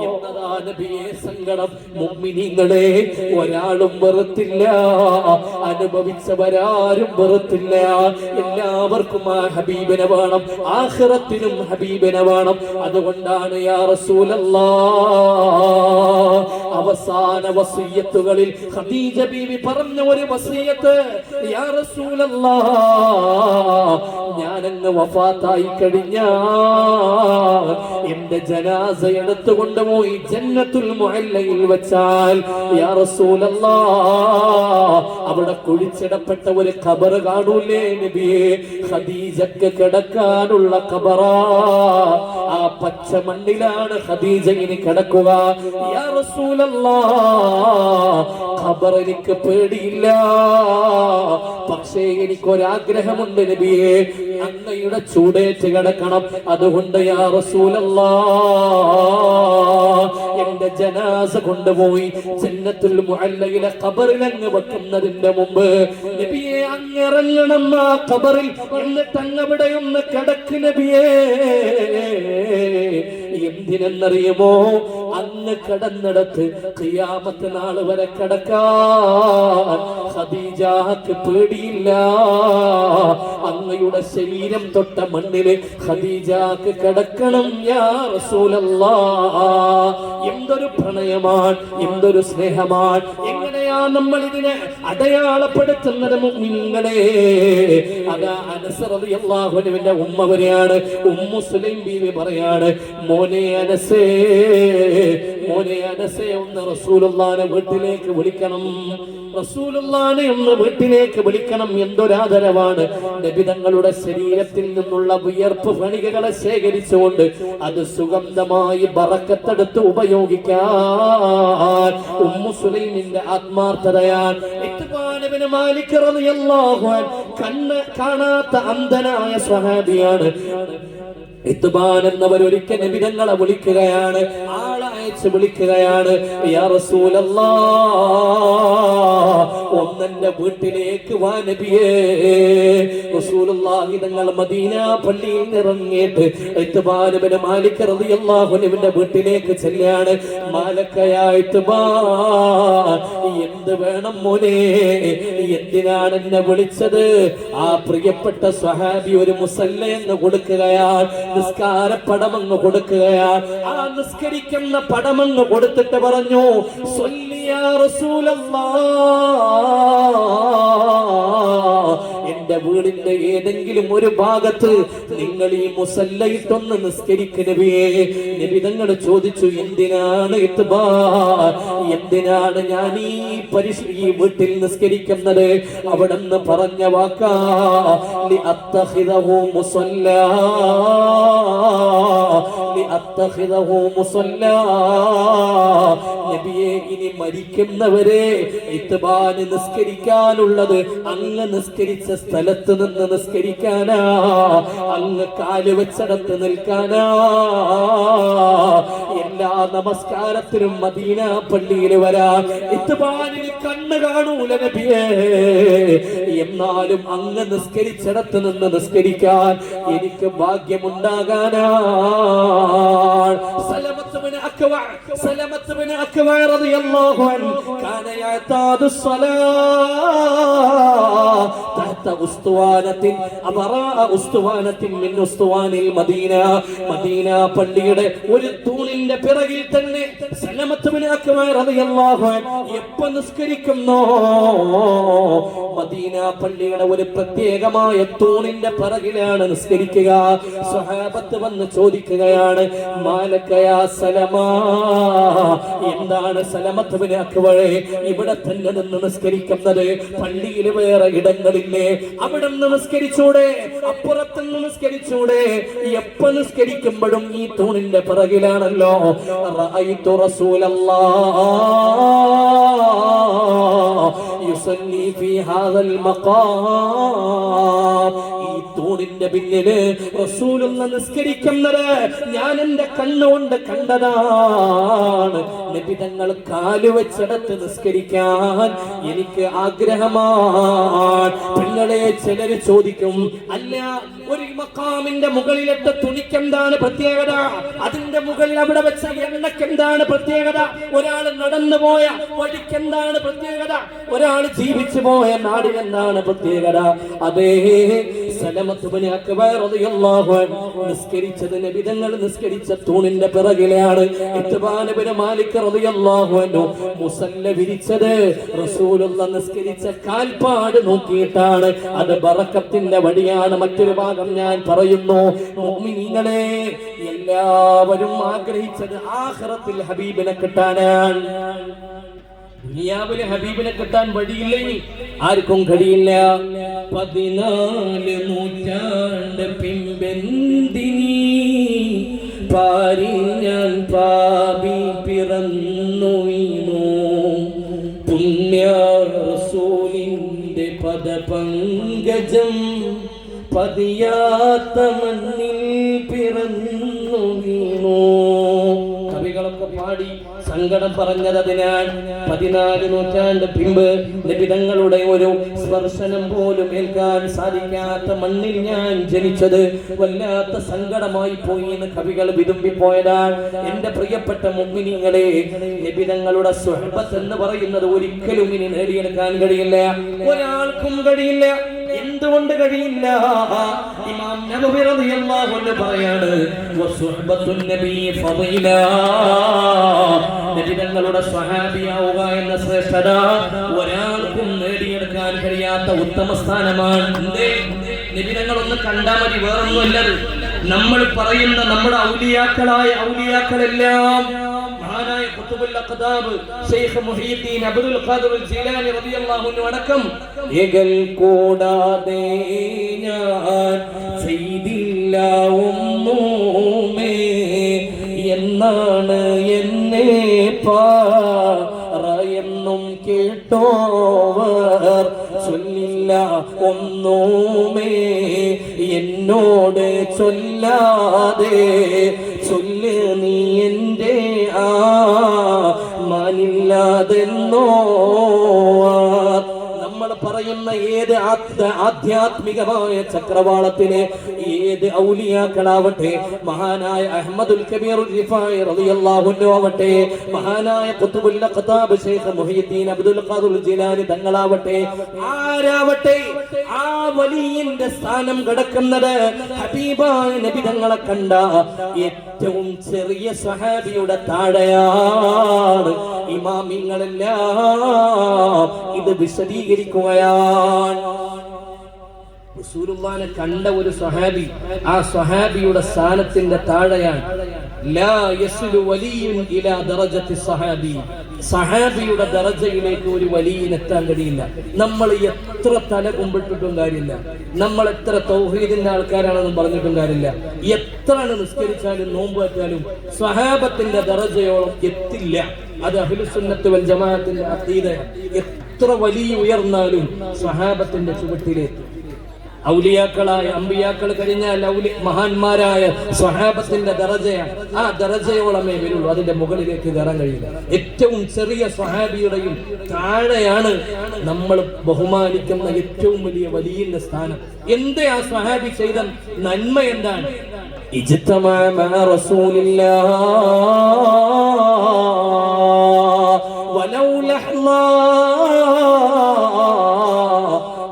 എന്നതാ നബിയെ സങ്കടം. മുഅ്മിനീങ്ങളെ, ഒരാളും വെറുത്തില്ല, അനുഭവിച്ചവരാരും വെറുത്തില്ല. എല്ലാവർക്കും ആ ഹബീബിനെ വേണം, ആഖിറത്തിനും ഹബീബിനെ വേണം. അതുകൊണ്ടാണ് യാ റസൂലല്ലാഹ് അവസാന വസിയത്തുകളിൽ ഖദീജ ബീവി പറഞ്ഞ ഒരു വസിയത്ത്, യാ റസൂലല്ലാഹ്, ഞാനങ്ങ് വഫാത്തായി കഴിഞ്ഞാൽ എന്റെ ജനാസ എടുത്തുകൊണ്ടുപോയി ജന്നത്തുൽ മുഅല്ലയിൽ വെച്ചാൽ, യാ റസൂലല്ലാഹ്, അവിടെ കുഴിച്ചിടപ്പെട്ട ഒരു ഖബർ കാണൂലേ നബിയേ? ഖദീജക്ക് കിടക്കാനുള്ള ഖബറാ. ആ പച്ച മണ്ണിലാണ് ഖദീജ ഇനി കിടക്കുക. യാ റസൂലല്ലാഹ്, ഖബർ എനിക്ക് പേടിയില്ല, പക്ഷേ എനിക്കൊരാഗ്രഹമുണ്ട് നബിയെ, അങ്ങയുടെ ചൂടേറ്റ് കിടക്കണം. അതുകൊണ്ട് യാ റസൂലല്ലാഹ്, എന്റെ ജനാസ കൊണ്ടുപോയി ജന്നത്തുൽ മുഅല്ലയിലെ ഖബറിൽ അങ്ങ് വെക്കുന്നതിന്റെ മുമ്പ് നബിയെ അങ്ങ് ഇറങ്ങണം ആ ഖബറിൽ, എന്നിട്ട് അങ്ങവിടെ ഒന്ന് കിടക്ക് നബിയേ. എന്തിനെന്നറിയുമോ? അങ്ങ് കിടന്നിടത്ത് ഖിയാമത്ത് നാൾ വരെ കിടക്കാൻ ഖദീജക്ക് പേടിയില്ല. അങ്ങയുടെ ശരീരം തൊട്ട മണ്ണില് ഖദീജക്ക് കിടക്കണം യാ റസൂലല്ലാഹ്. എന്തൊരു പ്രണയമാണ്, എന്തൊരു സ്നേഹമാണ്! എങ്ങനെയാ നമ്മൾ ഇതിനെ അടയാളപ്പെടുത്തുന്നത് മുഅ്മിനീങ്ങളെ? അതാ അനസ് റളിയല്ലാഹു അൻഹുവിന്റെ ഉമ്മ വരെയാണ്, ഉമ്മു സുലൈം ബീവി പറയാണ്, മോനെ അനസേ, മോനെ അനസേ, ഒന്ന് റസൂലുള്ളാഹിനെ വീട്ടിലേക്ക് വിളിക്കണം, റസൂലുള്ളാഹിനെ ഒന്ന് വീട്ടിലേക്ക് വിളിക്കണം. എന്തൊരാദരവാണ്! നബി തങ്ങളുടെ ശരീരത്തിൽ നിന്നുള്ള വിയർപ്പ് കണികകളെ ശേഖരിച്ചുകൊണ്ട് അത് സുഗന്ധമായി ബറക്കത്തെടുത്ത് ഉപയോഗിക്കാൻ ഉമ്മു സുലൈമിന്റെ ആത്മാർത്ഥതയാണ്. ഇത്ബാൻ ഇബ്നു മാലിക് റളിയല്ലാഹു അൻഹു കണ്ണ് കാണാത്ത അന്ധനായ സ്വഹാബിയാണ്. ഇത്ബാൻ എന്നവർ ഒരിക്കൽ നബി തങ്ങളെ വിളിക്കുകയാണ്, ആളയച്ച് വിളിക്കുകയാണ്, യാ റസൂലല്ലാഹ്, ഒന്നെന്റെ വീട്ടിലേക്ക് വാ നബിയേ. റസൂലുള്ളാഹി തങ്ങൾ മദീന പള്ളിയിൽ ഇറങ്ങിയിട്ട് ഇത്ബാൻ ഇബ്നു മാലിക് റളിയല്ലാഹു അൻഹുവിന്റെ വീട്ടിലേക്ക് ചെല്ലാണ്. മാലക്കയാ ഇത്ബാൻ, എന്ത് വേണം മോനെ? എന്തിനാണ് എന്നെ വിളിച്ചത്? ആ പ്രിയപ്പെട്ട സ്വഹാബി ഒരു മുസല്ല എന്ന് കൊടുക്കുകയാണ്, നിസ്കാര പടമങ്ങ് കൊടുക്കുകയാണ്. ആ നിസ്കരിക്കുന്ന പടമങ്ങ് കൊടുത്തിട്ട് പറഞ്ഞു, സ്വല്ലി യാ റസൂലല്ലാഹ്, എന്റെ വീടിന്റെ ഏതെങ്കിലും ഒരു ഭാഗത്ത് നിങ്ങൾ ഈ മുസല്ലയിട്ടൊന്ന് നിസ്കരിക്ക് നബിയേ. നബി തങ്ങൾ ചോദിച്ചു, എന്തിനാണ് ഇത്ബാൻ, എന്തിനാണ് ഞാൻ ഈ വീട്ടിൽ നിസ്കരിക്കുന്നത്? അവിടെന്ന് പറഞ്ഞ വാക്കാ, ലിഅത്തഖിദഹു മുസല്ലാ, ലിഅത്തഖിദഹു മുസല്ലാ. നബിയെ, ഇനി മരിക്കുന്നവരെ ഇത്ബാന് നിസ്കരിക്കാനുള്ളത് അങ്ങ് നിസ്കരിച്ച സ്ഥലത്ത് നിന്ന് നിസ്കരിക്കാനാ, അങ്ങ് കാല് വെച്ചടത്ത് നിൽക്കാനാ. എല്ലാ നമസ്കാരത്തിനും മദീന പള്ളിയിൽ വരാം. ഇത്ബാനിന് കണ്ണ് കാണൂല നബിയേ, എന്നാലും അങ്ങ് നിസ്കരിച്ചിടത്ത് നിന്ന് നിസ്കരിക്കാൻ എനിക്ക് ഭാഗ്യമുണ്ടാകാനാ. സലമത്ത് ബിൻ അക്വഅ, സലമത്ത് ബിൻ അക്വഅ റളിയല്ലാഹു അൻഹു കാന യഅതാദു സ്വലാത്ത് തഹത ഉസ്തുവാനത്തിൻ അബറാ ഉസ്തുവാനത്തിൻ മിൻ ഉസ്തുവാനിൽ മദീന. മദീന പള്ളിയുടെ ഒരു തൂണിന്റെ പിറകിൽ തന്നെ സലമത്ത് ബിൻ അക്വഅ റളിയല്ലാഹു അൻഹു എപ്പോ നിസ്കരിക്കുന്നോ, മദീന പള്ളിയുടെ ഒരു പ്രത്യേകമായ തൂണിന്റെ പിറകിലാണ് നിസ്കരിക്കുക. സ്വഹാബത്ത് വന്ന് ചോദിക്കുകയാണ്, മാലക്കയാ സലമാ, എന്താണ് സലമത്ത് ബിൻ അക്വഅ ഇവിടെ തന്നെ നിന്ന് നിസ്കരിക്കുന്നത്? പള്ളിയിൽ വേറെ ഇടങ്ങളില്ലേ? അവിടെ നിന്ന് നിസ്കരിച്ചൂടെ? അപ്പുറത്തുനിന്ന് നിസ്കരിച്ചൂടെ? എപ്പോ നിസ്കരിക്കുമ്പോഴും ഈ തൂണിന്റെ പിറകിലാണല്ലോ. റഅയ്തു റസൂലല്ലാഹ് യുസല്ലി ഫീ ഹാദൽ മഖാം, ഈ തൂണിന്റെ പിന്നില് റസൂലുള്ള നിസ്കരിക്കുന്നത് ഞാൻ എന്റെ കണ്ണുകൊണ്ട് കണ്ടതാണ്. നബി തങ്ങൾ കാല് വെച്ചിടത്ത് നിസ്കരിക്കാൻ എനിക്ക് ആഗ്രഹമാണ്. പെങ്ങളെ, ചിലര് ചോദിക്കും, അല്ല ഒരു മഖാമിന്റെ മുകളിലിട്ട തുണിക്കെന്താണ് പ്രത്യേകത? അതിന്റെ മുകളിൽ അവിടെ വെച്ച എണ്ണക്കെന്താണ് പ്രത്യേകത? ഒരാൾ നടന്നു പോയ വഴിക്കെന്താണ് പ്രത്യേകത? ഒരാൾ ജീവിച്ചു പോയ നാടിനെന്താണ് പ്രത്യേകത? അതേ, സലമത്ത് ബിൻ അക്വഅ റളിയല്ലാഹു അൻഹു നിസ്കരിച്ചത് നബി തങ്ങൾ നിസ്കരിച്ച തൂണിന്റെ പിറകിലാണ്. ഇത്ബാൻ ഇബ്നു മാലിക് റളിയല്ലാഹു അൻഹു മുസല്ല വിരിച്ചത് റസൂലുള്ള നിസ്കരിച്ച കാൽപ്പാട് നോക്കിയിട്ടാണ്. അത് ബറക്കത്തിന്റെ വഴിയാണ്. മറ്റൊരു ഭാഗം ഞാൻ പറയുന്നു, മുഅ്മിനീങ്ങളെ, എല്ലാവരും ആഗ്രഹിച്ചത് ആഖിറത്തിൽ ഹബീബിനെ കിട്ടാനാണ്. ദുനിയാവിലെ ഹബീബിനെ കിട്ടാൻ വഴിയില്ല, ഇനി ആർക്കും കഴിയില്ല. 14 നൂറ്റാണ്ട് പിൻപെന്തിനി പാരിൽ ഞാൻ പാപി പിറന്നു വീണു പുണ്യ റസൂലിന്റെ പദപങ്കജം പതിയാത്ത മണ്ണിൽ പിറന്നു വീണു. കവികളൊക്കെ പാടി സങ്കടം പറഞ്ഞതതിനാൽ 14 നൂറ്റാണ്ട് പിമ്പ് നബിതങ്ങളുടെ ഒരു സ്പർശനം പോലും ഏൽക്കാൻ സാധിക്കാത്ത മണ്ണിൽ ഞാൻ ജനിച്ചത് വല്ലാത്ത സങ്കടമായി പോയി എന്ന് കവികൾ വിതുമ്പിപ്പോയതാണ്. എന്റെ പ്രിയപ്പെട്ട മുഅ്മിനീങ്ങളെ, നബിതങ്ങളുടെ സുഹബത്ത് എന്ന് പറയുന്നത് ഒരിക്കലും ഇനി നേടിയെടുക്കാൻ കഴിയില്ല, ഒരാൾക്കും കഴിയില്ല. എന്തുകൊണ്ട് കഴിയില്ല? ഇമാം നബവി റളിയല്ലാഹു അൻഹു പറയാണ്, വസുഹബത്തുൻ നബി ഫളീല, നബിതങ്ങളുടെ സ്വഹാബിയാവുക എന്ന ശ്രേഷ്ഠത ഒരാൾക്കും നേടിയെടുക്കാൻ കഴിയാത്ത ഉത്തമ സ്ഥാനമാണ്. നബിതങ്ങളൊന്ന് കണ്ടാൽ മതി, വേറൊന്നുമല്ലത്. നമ്മൾ പറയുന്ന നമ്മുടെ ഔലിയാക്കളായ ഔലിയാക്കളെല്ലാം മഹാനായ ഖുതുബുൽ അഖ്താബ് ശൈഖ് മുഹീദ്ദീൻ അബ്ദുൽ ഖാദിർ ജീലാനി റളിയല്ലാഹു അൻഹു അടക്കം ഏകൽ കൂടാതെ ഞാൻ ചെയ്തില്ല ഒന്നുമേ എന്നാണ് എന്നെ പറയുന്നും കേട്ടോവർ ചൊല്ലില്ല ഒന്നുമേ എന്നോട് ചൊല്ലാതെ ചൊല്ല് നീ എൻ്റെ മാനില്ലാതെന്നോ. നമ്മൾ പറയുന്ന ഏത് ആധ്യാത്മികമായ ചക്രവാളത്തിലെ ഏത് ഔലിയാക്കളാവട്ടെ, മഹാനായ അഹ്മദുൽ കബീർ റിഫായി റളിയല്ലാഹു അൻഹു ആവട്ടെ, മഹാനായ ഖുതുബുൽ അഖ്താബ് ശൈഖ് മുഹീദ്ദീൻ അബ്ദുൽ ഖാദിർ ജീലാനി തങ്ങളാവട്ടെ, ആരാവട്ടെ, ആ വലിയന്റെ സ്ഥാനം കിടക്കുന്നത് ഹബീബായ നബി തങ്ങളെ കണ്ട ഏറ്റവും ചെറിയ സ്വഹാബിയുടെ താഴെയാണ്. ഇമാമിങ്ങളെല്ലാം ഇത് വിശദീകരിക്കുകയാണ്. റസൂലുള്ളാഹിനെ കണ്ട ഒരു സ്വഹാബി, ആ സ്വഹാബിയുടെ സ്ഥാനത്തിന്റെ താഴെയാണ്. ലാ യസ്ലു വലിയുൻ ഇലാ ദറജത്തി സ്വഹാബി, സ്വഹാബിയുടെ ദറജയിലേക്ക് ഒരു വലിയനെത്താൻ കഴിയില്ല. നമ്മൾ എത്ര തല കുമ്പിട്ടിട്ടും കാര്യമില്ല, നമ്മൾ എത്ര തൗഹീദിന്റെ ആൾക്കാരാണെന്നും പറഞ്ഞിട്ടും കാര്യമില്ല, എത്ര നിസ്കരിച്ചാലും നോമ്പ് വെച്ചാലും സ്വഹാബത്തിന്റെ ദറജയോളം എത്തില്ല. അത് അഹ്ലുസുന്നത്ത് വൽ ജമാഅത്തിന്റെ അഖീദയാണ്. എത്ര വലിയ ഉയർന്നാലും സ്വഹാബത്തിന്റെ ചുവട്ടിലേക്ക് ഔലിയാക്കളായ അമ്പിയാക്കൾ കഴിഞ്ഞാൽ മഹാന്മാരായ സ്വഹാബത്തിന്റെ ദറജയാണ്. ആ ദറജയോളമേ വരുള്ളൂ, അതിന്റെ മുകളിലേക്ക് കയറാൻ കഴിയില്ല. ഏറ്റവും ചെറിയ സ്വഹാബിയുടെയും താഴെയാണ് നമ്മൾ ബഹുമാനിക്കുന്ന ഏറ്റവും വലിയ വലിയ സ്ഥാനം. എന്തേ ആ സ്വഹാബി ചെയ്ത നന്മ എന്താണ്? ഇജ്തമാ മഅ റസൂലില്ലാഹ് വലൗ ലഹ്ളാ,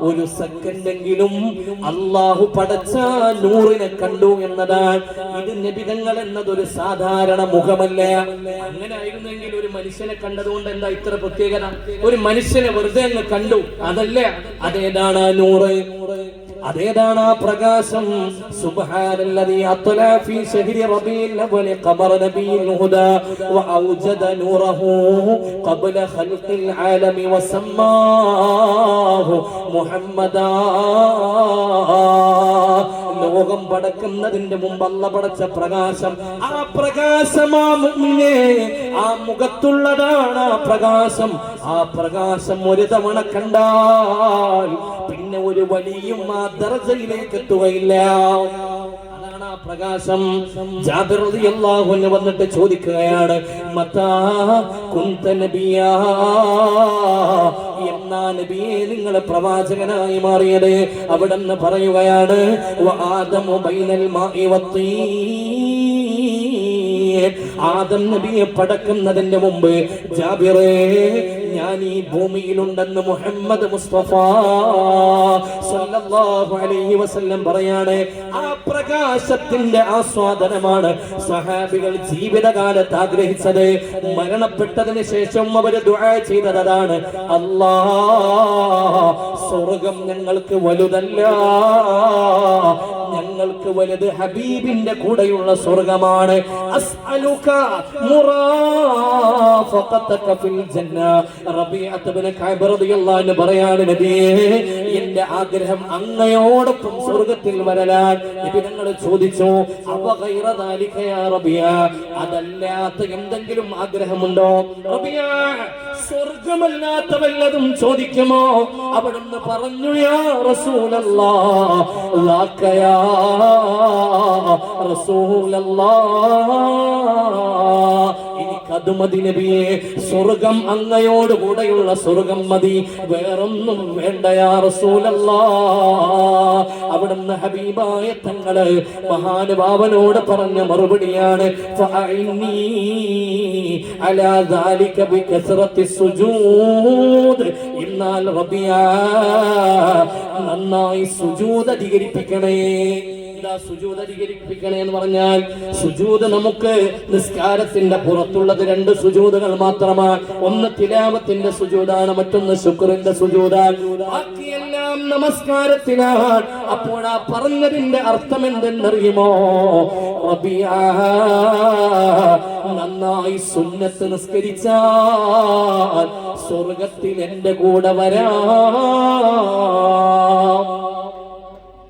ഒരു സെക്കൻഡെങ്കിലും അള്ളാഹു പടച്ച നൂറിനെ കണ്ടു എന്നതാണ്. ഇത് നബിതങ്ങൾ എന്നതൊരു സാധാരണ മുഖമല്ല. അങ്ങനെ ആയിരുന്നെങ്കിൽ ഒരു മനുഷ്യനെ കണ്ടതുകൊണ്ട് എന്താ ഇത്ര പ്രത്യേകത? ഒരു മനുഷ്യനെ വെറുതെ അങ്ങ് കണ്ടു, അതല്ല. അതേതാണ് ആ നൂറ്, അതേതാണ് ആ പ്രകാശം? സുബ്ഹാനല്ലദീ അത്ലാ ഫീ ശഹ്രി റബീഉൽ അവ്വൽ ഖമറ നബിയിൽ ഹുദാ വഔജദ നൂറഹു ഖബ്ല ഖൽഖിൽ ആലമി വസമ്മാഹു മുഹമ്മദാ. ലോകം പടക്കുന്നതിന്റെ മുമ്പ് അല്ലാഹു പടച്ച പ്രകാശം, ആ പ്രകാശമാ മുഅ്മിനേ, ആ മുഖത്തുള്ളതാണ് ആ പ്രകാശം. ആ പ്രകാശം ഒരു തവണ കണ്ടാൽ പിന്നെ ഒരു വലിയും ആ ദർജയിലേക്ക് എത്തുകയില്ല. അതാണ് ആ പ്രകാശം. ജാബിർ റളിയല്ലാഹു അൻഹു വന്നിട്ട് ചോദിക്കുകയാണ്, മതാ കുന്ത നബിയാ, എന്നാ നബിയെ നിങ്ങൾ പ്രവാചകനായി മാറിയത്? അവിടെന്ന് പറയുകയാണ്, വആദമു ബൈനൽ മാഇ വത്തീൻ, ആദം നബിയെ പടക്കുന്നതിന്റെ മുമ്പ് ജാബിറേ ഞാൻ ഈ ഭൂമിയിലുണ്ടെന്ന് മുഹമ്മദ് മുസ്തഫ സല്ലല്ലാഹു അലൈഹി വസല്ലം പറയാണ്. ആ പ്രകാശത്തിന്റെ ആസ്വാദനമാണ് സഹാബികൾ ജീവിതകാലത്ത് ആഗ്രഹിച്ചത്. മരണപ്പെട്ടതിന് ശേഷം അവർ ദുആ ചെയ്തതാണ്, അല്ലാഹ് സ്വർഗ്ഗം ഞങ്ങൾക്ക് വലുതല്ല, ഞങ്ങൾക്ക് വലുത് ഹബീബിന്റെ കൂടെയുള്ള സ്വർഗ്ഗമാണ്. അസ്അലുക മുറാഫഖത മുറാഫഖതക ഫിൽ ജന്ന. റബീഅത്ത് ഇബ്നു കഅബ് റളിയല്ലാഹു അൻഹു പറയാണ്, നബിയേ എന്റെ ആഗ്രഹം അങ്ങയോടൊപ്പം സ്വർഗ്ഗത്തിൽ വരലാൻ. നബി തങ്ങൾ ചോദിച്ചു, അവ ഗൈറ ദാലിക യാ റബിയ, അതല്ലാത്ത എന്തെങ്കിലും ആഗ്രഹമുണ്ടോ? റബിയ, സ്വർഗ്ഗമല്ലാത്ത വല്ലതും ചോദിക്കുമോ? അവിടുന്ന് പറഞ്ഞു, യാ റസൂലല്ലാഹ്, ലാക യാ റസൂലല്ലാഹ്, എനിക്കത് മതി നബിയേ, സ്വർഗം അങ്ങയോട് കൂടെയുള്ള സ്വർഗം മതി, വേറൊന്നും വേണ്ട യാ റസൂലല്ലാഹ്. അവിടുന്ന് ഹബീബായ തങ്ങള് മഹാനുഭാവനോട് പറഞ്ഞ മറുപടിയാണ്, ഫഅഇന്നി അലാ ദാലിക ബികസ്റത്തി സുജൂദ്. എന്നാൽ റബിയ, നന്നായി സുജൂദ് അധികരിപ്പിക്കണേ. സുജൂദ് അധികരിപ്പിക്കണേ എന്ന് പറഞ്ഞാൽ, സുജൂദ് നമുക്ക് നിസ്കാരത്തിന്റെ പുറത്തുള്ളത് രണ്ട് സുജൂദുകൾ മാത്രമാണ്. ഒന്ന് തിലാവത്തിന്റെ സുജൂദാണ്, മറ്റൊന്ന് ശുക്റിന്റെ സുജൂദാണ്. ബാക്കിയെല്ലാം നമസ്കാരത്തിലാണ്. അപ്പോൾ ആ പറഞ്ഞതിന്റെ അർത്ഥം എന്തെന്നറിയുമോ? റബിയ, നന്നായി സുന്നത്ത് നിസ്കരിച്ചാൽ സ്വർഗത്തിൽ എന്റെ കൂടെ വരാം.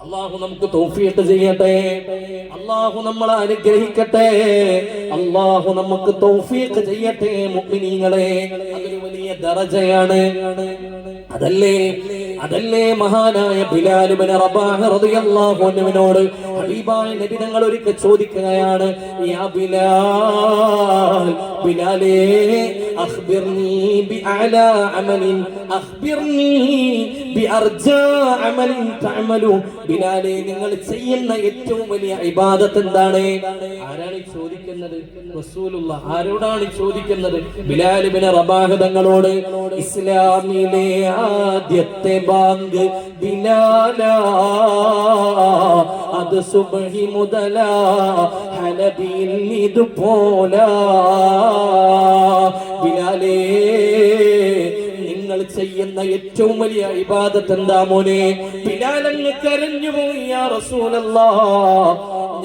അല്ലാഹു നമുക്ക് തൗഫീഖ് ചെയ്യട്ടെ. അല്ലാഹു നമ്മളെ അനുഗ്രഹിക്കട്ടെ. അല്ലാഹു നമുക്ക് തൗഫീഖ് ചെയ്യട്ടെ. മുഅ്മിനീങ്ങളെ, അതൊരു വലിയ ദറജയാണ്. അതല്ലേ മഹാനായ ബിലാൽ ഇബ്നു റബാഹ റളിയല്ലാഹു അൻഹുവിനോട് ഹബീബായ നബി തങ്ങൾ ഒരിക്കൽ ചോദിക്കുകയാണ്, യാ ബിലാൽ, ബിലാലേ, അഖ്ബിർനി ബിഅലാ അമലിൻ, അഖ്ബിർനി ബിഅർജാ അമലിൻ തഅമലു. ബിലാലേ, നിങ്ങൾ ചെയ്യുന്ന ഏറ്റവും വലിയ ഇബാദത്ത് എന്താണ്? ആരാണ് ചോദിക്കുന്നത്? റസൂലുള്ളാഹ്. ആരോടാണ് ചോദിക്കുന്നത്? ബിലാൽ ഇബ്നു റബാഹ തങ്ങളോട്. ഇസ്ലാമിലെ ആദ്യത്തെ ബാങ്ക് ബിലാലാ, അത് സുബ്ഹി മുതലാ, ഹലബിയിൽ ഇതുപോലാ. ബിലാലേ, നിങ്ങൾ ചെയ്യുന്ന ഏറ്റവും വലിയ ഇബാദത്ത് എന്താ മോനെ? ബിലാൽ അങ്ങ് കരഞ്ഞുപോയി, യാ റസൂലല്ലാഹ്,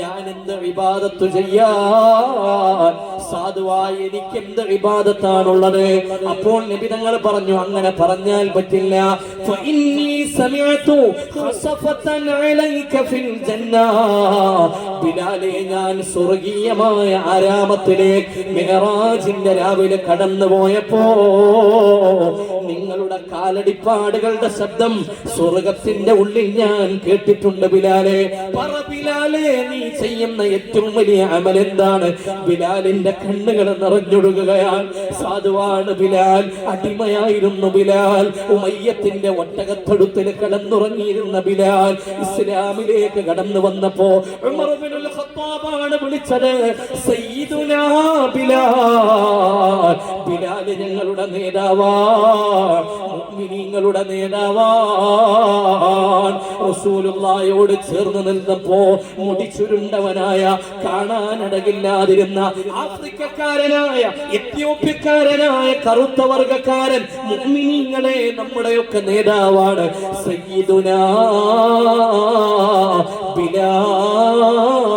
ഞാൻ എന്ത് ഇബാദത്ത് ചെയ്യാൻ? സാധുവായി എനിക്ക് എന്ത് ഇബാദത്താണുള്ളത്? അപ്പോൾ നബി തങ്ങൾ പറഞ്ഞു, അങ്ങനെ പറഞ്ഞാൽ പറ്റില്ല. ഫഇന്നി സമിഅതു ഖസഫതൻ അലൈക ഫിൽ ജന്ന. ബിലാലേ, ഞാൻ സ്വർഗീയമായ ആരാമത്തിലേക്ക് മിഅ്റാജിന്റെ രാവിലെ കടന്നു പോയപ്പോ നിങ്ങളുടെ കാലടിപ്പാടുകളുടെ ശബ്ദം സ്വർഗത്തിന്റെ ഉള്ളിൽ ഞാൻ കേട്ടിട്ടുണ്ട്. ബിലാലേ, പറ ബിലാലേ, നീ ചെയ്യുന്ന ഏറ്റവും വലിയ അമൽ എന്താണ്? ബിലാലിന്റെ കണ്ണുകൾ നിറഞ്ഞൊഴുകുകയാണ്. സാധുവാണ് ബിലാൽ, അടിമയായിരുന്നു ബിലാൽ, ഉമയ്യത്തിന്റെ ഒട്ടകത്തൊടുത്തിൽ കിടന്നുറങ്ങിയിരുന്ന ബിലാൽ ഇസ്ലാമിലേക്ക് കടന്നു വന്നപ്പോ ഉമർ ഇബ്നുൽ ഖത്താബാണ് വിളിച്ചത്, സയ്യിദുനാ ബിലാൽ. ബിലാൽ ഞങ്ങളുടെ നേതാവാണ്, മുഅ്മിനീങ്ങളുടെ നേതാവാണ്. റസൂലുള്ളാഹിയോട് ചേർന്ന് നിന്നപ്പോ മുടി ചുരുണ്ടവനായ, കാണാനടകില്ലാതിരുന്ന ആഫ്രിക്കക്കാരനായ, എത്യോപ്യക്കാരനായ കറുത്ത വർഗക്കാരൻ, മുഅ്മിനീങ്ങളെ നമ്മുടെയൊക്കെ നേതാവാണ് സയ്യിദുനാ ബിലാൽ.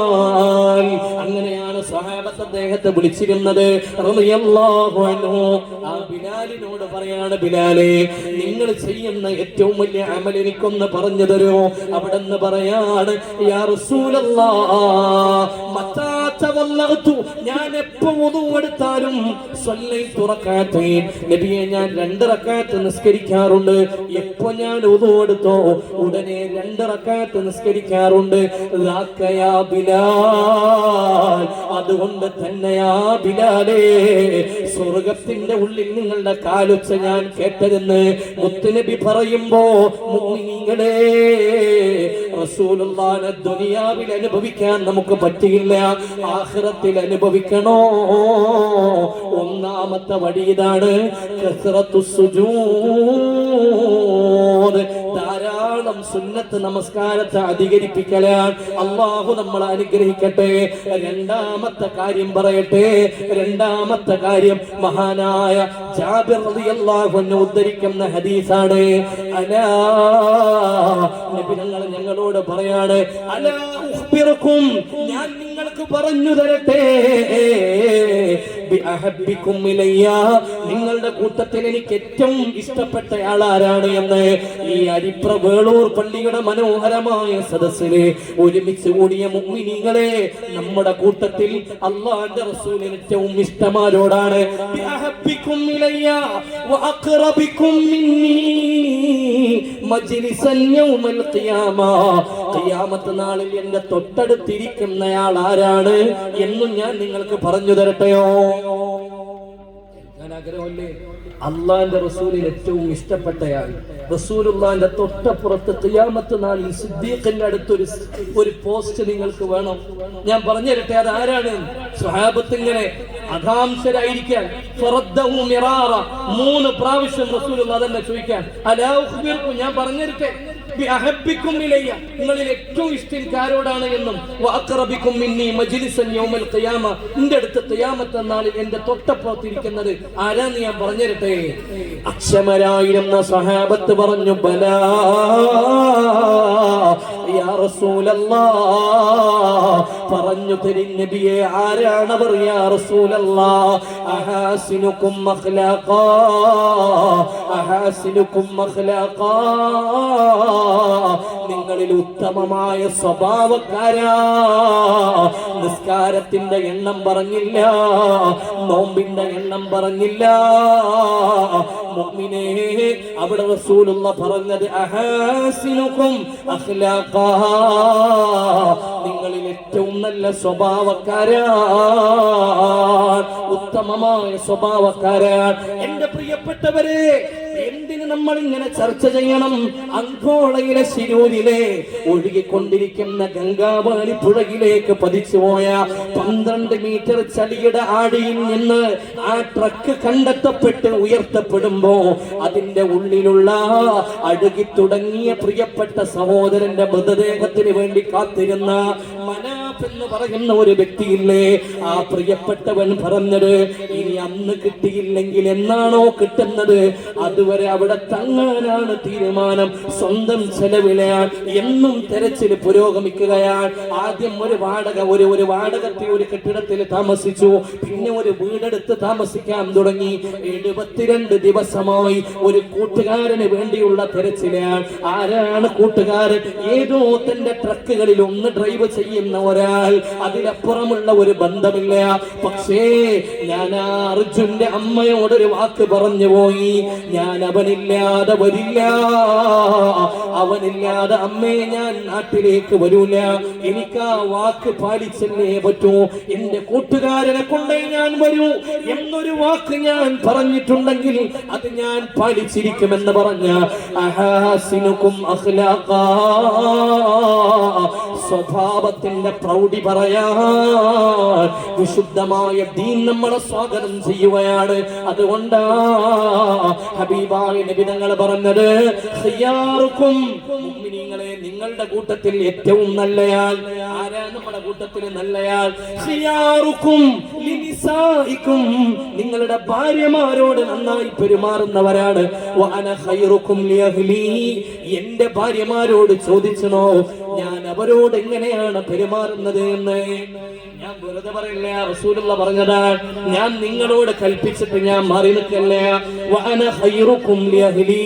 അങ്ങനെയാണ് സ്വഹാബത്ത് അദ്ദേഹത്തെ വിളിച്ചിരുന്നത് റളിയല്ലാഹു അൻഹു. ആ ബിലാലിനോട് പറയാണ്, ബിലാലേ, നിങ്ങൾ ചെയ്യുന്ന ഏറ്റവും വലിയ അമൽ എനിക്കൊന്ന് പറഞ്ഞു തരുമോ? അവിടെന്ന് പറയാണ്, യാ റസൂലല്ലാഹ്, മത്താ തവല്ലഅതു, ഞാൻ എപ്പോ വുദു എടുത്താലും സ്വല്ലൈതു റകഅതൈൻ, നബിയെ, ഞാൻ 2 റകഅത്ത് നിസ്കരിക്കാറുണ്ട്. എപ്പോ ഞാൻ വുദു എടുത്തോ ഉടനെ 2 റകഅത്ത് നിസ്കരിക്കാറുണ്ട്. ലാക യാ ബിലാൽ, അതുകൊണ്ട് തന്നെയാ ബിലാലേ, സ്വർഗത്തിന്റെ ഉള്ളിൽ നിങ്ങളുടെ കാലൊച്ച ഞാൻ കേട്ടതെന്ന് മുത്തുനബി പറയുമ്പോ, മുഅ്മിനീങ്ങളെ, റസൂലുള്ളാഹിനെ ദുനിയാവിൽ അനുഭവിക്കാൻ നമുക്ക് പറ്റിയില്ല, ആഖിറത്തിൽ അനുഭവിക്കണോ? ഒന്നാമത്തെ വഴി ഇതാണ്, കസ്റത്തുസ് സുജൂദ്, ധാരാളം സുന്നത്ത് നമസ്കാരത്തെ അധികരിപ്പിക്കലാണ്. അല്ലാഹു നമ്മളെ അനുഗ്രഹിക്കട്ടെ. രണ്ടാമത്തെ കാര്യം പറയട്ടെ. രണ്ടാമത്തെ കാര്യം മഹാനായ ജാബിർ റളിയല്ലാഹു അൻഹു ഉദ്ധരിക്കുന്ന ഹദീസാണ്. അലാ, നബി ഞങ്ങളോട് പറയാണ്, അലാ ഉഖ്ബിറുക്കും, ഞാൻ നിങ്ങൾക്ക് പറഞ്ഞു തരട്ടെ, ബിഅഹബ്ബികും ഇലയ്യ, നിങ്ങളുടെ കൂട്ടത്തിൽ എനിക്ക് ഏറ്റവും ഇഷ്ടപ്പെട്ട ആളാരാണ് എന്ന് ഈ അരിപ്ര വേളൂർ പള്ളിയുടെ മനോഹരമായ സദസ്സിലെ ഒരുമിച്ച് കൂടിയ മുഅ്മിനീങ്ങളെ, നമ്മുടെ കൂട്ടത്തിൽ അല്ലാഹുവിന്റെ റസൂലിന് ഏറ്റവും ഇഷ്ടമാരോടാണ്? ബിഅഹബ്ബികും ഇലയ്യ വഅഖറബികും മിന്നി മജ്ലിസൻ യൗമൽ ഖിയാമ, ഖിയാമത്ത് നാളിൽ എന്റെ തൊട്ടടുത്തിരിക്കുന്നയാൾ ആരാണ് എന്നും ഞാൻ നിങ്ങൾക്ക് പറഞ്ഞു തരട്ടെയോ? ആഗ്രഹമല്ലേ അള്ളാന്റെ റസൂലിന് ഏറ്റവും ഇഷ്ടപ്പെട്ടയാൾ? റസൂലുള്ളാന്റെ തൊട്ടപ്പുറത്ത് ഖിയാമത്ത് നാളിൽ സിദ്ദീഖിന്റെ അടുത്തൊരു പോസ്റ്റ് നിങ്ങൾക്ക് വേണം. ഞാൻ പറഞ്ഞു തരട്ടെ അത് ആരാണ്? സ്വഹാബത്ത് ഇങ്ങനെ ആകാംക്ഷരായിരിക്കാൻ 3 പ്രാവശ്യം റസൂലുള്ളാഹി തന്നെ ചോദിക്കാൻ, അലാ ഉഖ്ബിറുക്കും, ഞാൻ പറഞ്ഞു തരട്ടെ, ബിഅഹബ്ബികും ഇലയ്യ, നിങ്ങളിൽ ഏറ്റവും ഇഷ്ടം ആരോടാണ് എന്നും, വഅഖറബികും മിന്നി മജ്ലിസൻ യൗമൽ ഖിയാമ, എന്റെ അടുത്ത് ഖിയാമത്ത് നാളിൽ എന്റെ തൊട്ടപ്പുറത്തിരിക്കുന്നത് ആരാന്ന് ഞാൻ പറഞ്ഞു തരട്ടെ? അക്ഷമരായിരുന്ന സ്വഹാബത്ത് പറഞ്ഞു, ബലാ യാ റസൂലല്ലാഹ്, പറഞ്ഞു തരും നബിയെ, ആരാണവർ യാ റസൂലല്ലാഹ്? അഹാസിനുകും അഖ്ലാഖാ, അഹാസിനുകും അഖ്ലാഖാ, നിങ്ങളിൽ ഉത്തമമായ സ്വഭാവക്കാരാ. നിസ്കാരത്തിന്റെ എണ്ണം പറഞ്ഞില്ല, നോമ്പിന്റെ എണ്ണം പറഞ്ഞില്ല. മുഅ്മിനേ, അവിടെ റസൂലുള്ളാഹി പറഞ്ഞത് അഹാസിനുകും അഖ്ലാഖാ, നിങ്ങളിൽ ഏറ്റവും നല്ല സ്വഭാവക്കാരാ, ഉത്തമമായ സ്വഭാവക്കാരാ. എന്റെ പ്രിയപ്പെട്ടവരെ, എന്തിന് നമ്മൾ ഇങ്ങനെ ചർച്ച ചെയ്യണം? അങ്കോളയിലെ ശിരൂരിലെ ഒഴുകിക്കൊണ്ടിരിക്കുന്ന ഗംഗാവാലി പുഴയിലേക്ക് പതിച്ചുപോയ 12 മീറ്റർ ചളിയുടെ ആടിയിൽ നിന്ന് ആ ട്രക്ക് കണ്ടെത്തപ്പെട്ട് ഉയർത്തപ്പെടുമ്പോ അതിന്റെ ഉള്ളിലുള്ള അഴുകി തുടങ്ങിയ പ്രിയപ്പെട്ട സഹോദരന്റെ മൃതദേഹത്തിന് വേണ്ടി കാത്തിരുന്ന മനാഫ് എന്ന് പറയുന്ന ഒരു വ്യക്തിയില്ലേ, ആ പ്രിയപ്പെട്ടവൻ പറഞ്ഞത്, ഇനി അന്ന് കിട്ടിയില്ലെങ്കിൽ എന്നാണോ കിട്ടുന്നത് അതുവരെ അവിടെ തങ്ങാനാണ് തീരുമാനം. സ്വന്തം ചെലവിലാണ് എന്നും തെരച്ചിൽ പുരോഗമിക്കുകയാണ്. ആദ്യം ഒരു വാടകത്തിൽ ഒരു കെട്ടിടത്തിൽ താമസിച്ചു, പിന്നെ ഒരു വീടെടുത്ത് താമസിക്കാൻ തുടങ്ങി. 72 ദിവസമായി ഒരു കൂട്ടുകാരന് വേണ്ടിയുള്ള തെരച്ചിലാണ്. ആരാണ് കൂട്ടുകാരൻ? ഏതോ തന്റെ ട്രക്കുകളിൽ ഒന്ന് ഡ്രൈവ് ചെയ്യുന്ന ഒരാൾ, അതിലപ്പുറമുള്ള ഒരു ബന്ധമില്ല. പക്ഷേ ഞാൻ അർജുന്റെ അമ്മയോടൊരു വാക്ക് പറഞ്ഞു പോയി, ഞാൻ അവനില്ലാതെ വരില്ല, അവനില്ലാതെ അമ്മേ ഞാൻ നാട്ടിലേക്ക് വരൂല, എനിക്ക് ആ വാക്ക് പാലിച്ചല്ലേ പറ്റൂ, എന്റെ കൂട്ടുകാരനെ കൊണ്ടേ ഞാൻ വരൂ എന്നൊരു വാക്ക് ഞാൻ പറഞ്ഞിട്ടുണ്ടെങ്കിൽ അത് ഞാൻ പാലിച്ചിരിക്കുമെന്ന് പറഞ്ഞ അഹാസിനുകും അഖ്ലാഖാ, സ്വഭാവത്തിന്റെ പ്രൗഢി പറയാൻ വിശുദ്ധമായ ദീൻ നമ്മളെ സ്വാഗതം ചെയ്യുകയാണ്. അതുകൊണ്ടാ ഹബീബായ നബി തങ്ങൾ പറഞ്ഞത്, ഖിയാറുക്കും, മുഅ്മിനീങ്ങളെ നിങ്ങളുടെ കൂട്ടത്തിൽ ഏറ്റവും നല്ലയാൾ ആരാ? നമ്മുടെ കൂട്ടത്തിൽ നല്ലയാൾ ഖിയാറുക്കും ലിനിസായിക്കും, നിങ്ങളുടെ ഭാര്യമാരോട് നന്നായി പെരുമാറുന്നവരാണ്. വഅന ഖൈറുക്കും ലിഅഹ്ലി, എന്റെ ഭാര്യമാരോട് ചോദിച്ചോ ഞാൻ അവരോട് എങ്ങനെയാണ് പെരുമാറുന്നത് എന്ന്. ഞാൻ വെറുതെ പറയില്ല, റസൂലുള്ളാഹി പറഞ്ഞതാണ്. ഞാൻ നിങ്ങളോട് കൽപ്പിച്ചിട്ട് ഞാൻ മാറി നിൽക്കല്ല. വഅന ഖൈറുക്കും ലിഅഹ്ലി,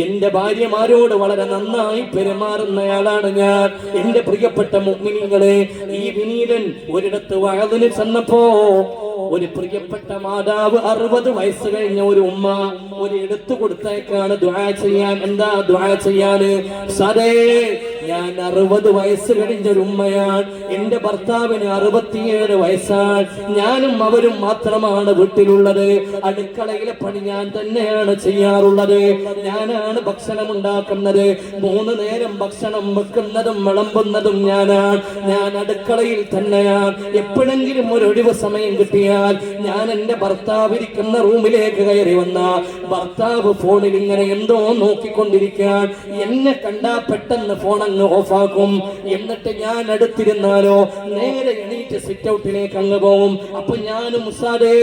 എന്റെ ഭാര്യമാരോട് വളരെ നന്നായി പെരുമാറുന്നയാളാണ് ഞാൻ. എന്റെ പ്രിയപ്പെട്ട മുഅ്മിനീങ്ങളെ, ഈ വിനീതൻ ഒരിടത്ത് വഅദിന് ചെന്നപ്പോ ഒരു പ്രിയപ്പെട്ട മാതാവ് 60 വയസ്സ് കഴിഞ്ഞ ഒരു ഉമ്മ ഒരു എടുത്തു കൊടുത്തേക്കാണ് ദുആ ചെയ്യാൻ. എന്താ ദുആ ചെയ്യാന്? സാറേ, ഞാൻ 60 വയസ്സ് കഴിഞ്ഞൊരു ഉമ്മയാണ്, എന്റെ ഭർത്താവിന് 67 വയസ്സാണ്, ഞാനും അവരും മാത്രമാണ് വീട്ടിലുള്ളത്, അടുക്കളയിലെ പണി ഞാൻ തന്നെയാണ് ചെയ്യാറുള്ളത്, ഞാനാണ് ഭക്ഷണം ഉണ്ടാക്കുന്നത്, 3 നേരം ഭക്ഷണം വെക്കുന്നതും വിളമ്പുന്നതും ഞാനാണ്, ഞാൻ അടുക്കളയിൽ തന്നെയാണ്. എപ്പോഴെങ്കിലും ഒരു ഒഴിവ് സമയം കിട്ടിയാൽ ഞാൻ എന്റെ ഭർത്താവ് ഇരിക്കുന്ന റൂമിലേക്ക് കയറി വന്ന ഭർത്താവ് ഫോണിൽ ഇങ്ങനെ എന്തോ നോക്കിക്കൊണ്ടിരിക്കാൻ, എന്നെ കണ്ടാ പെട്ടെന്ന് ഫോൺ അങ്ങ് ഓഫാക്കും. എന്നിട്ട് ഞാൻ അടുത്തിരുന്നാലോ നേരെ എണീറ്റ് സിറ്റ് ഔട്ടിലേക്ക് അങ്ങ് പോവും. അപ്പൊ ഞാനും ഉസ്താദേ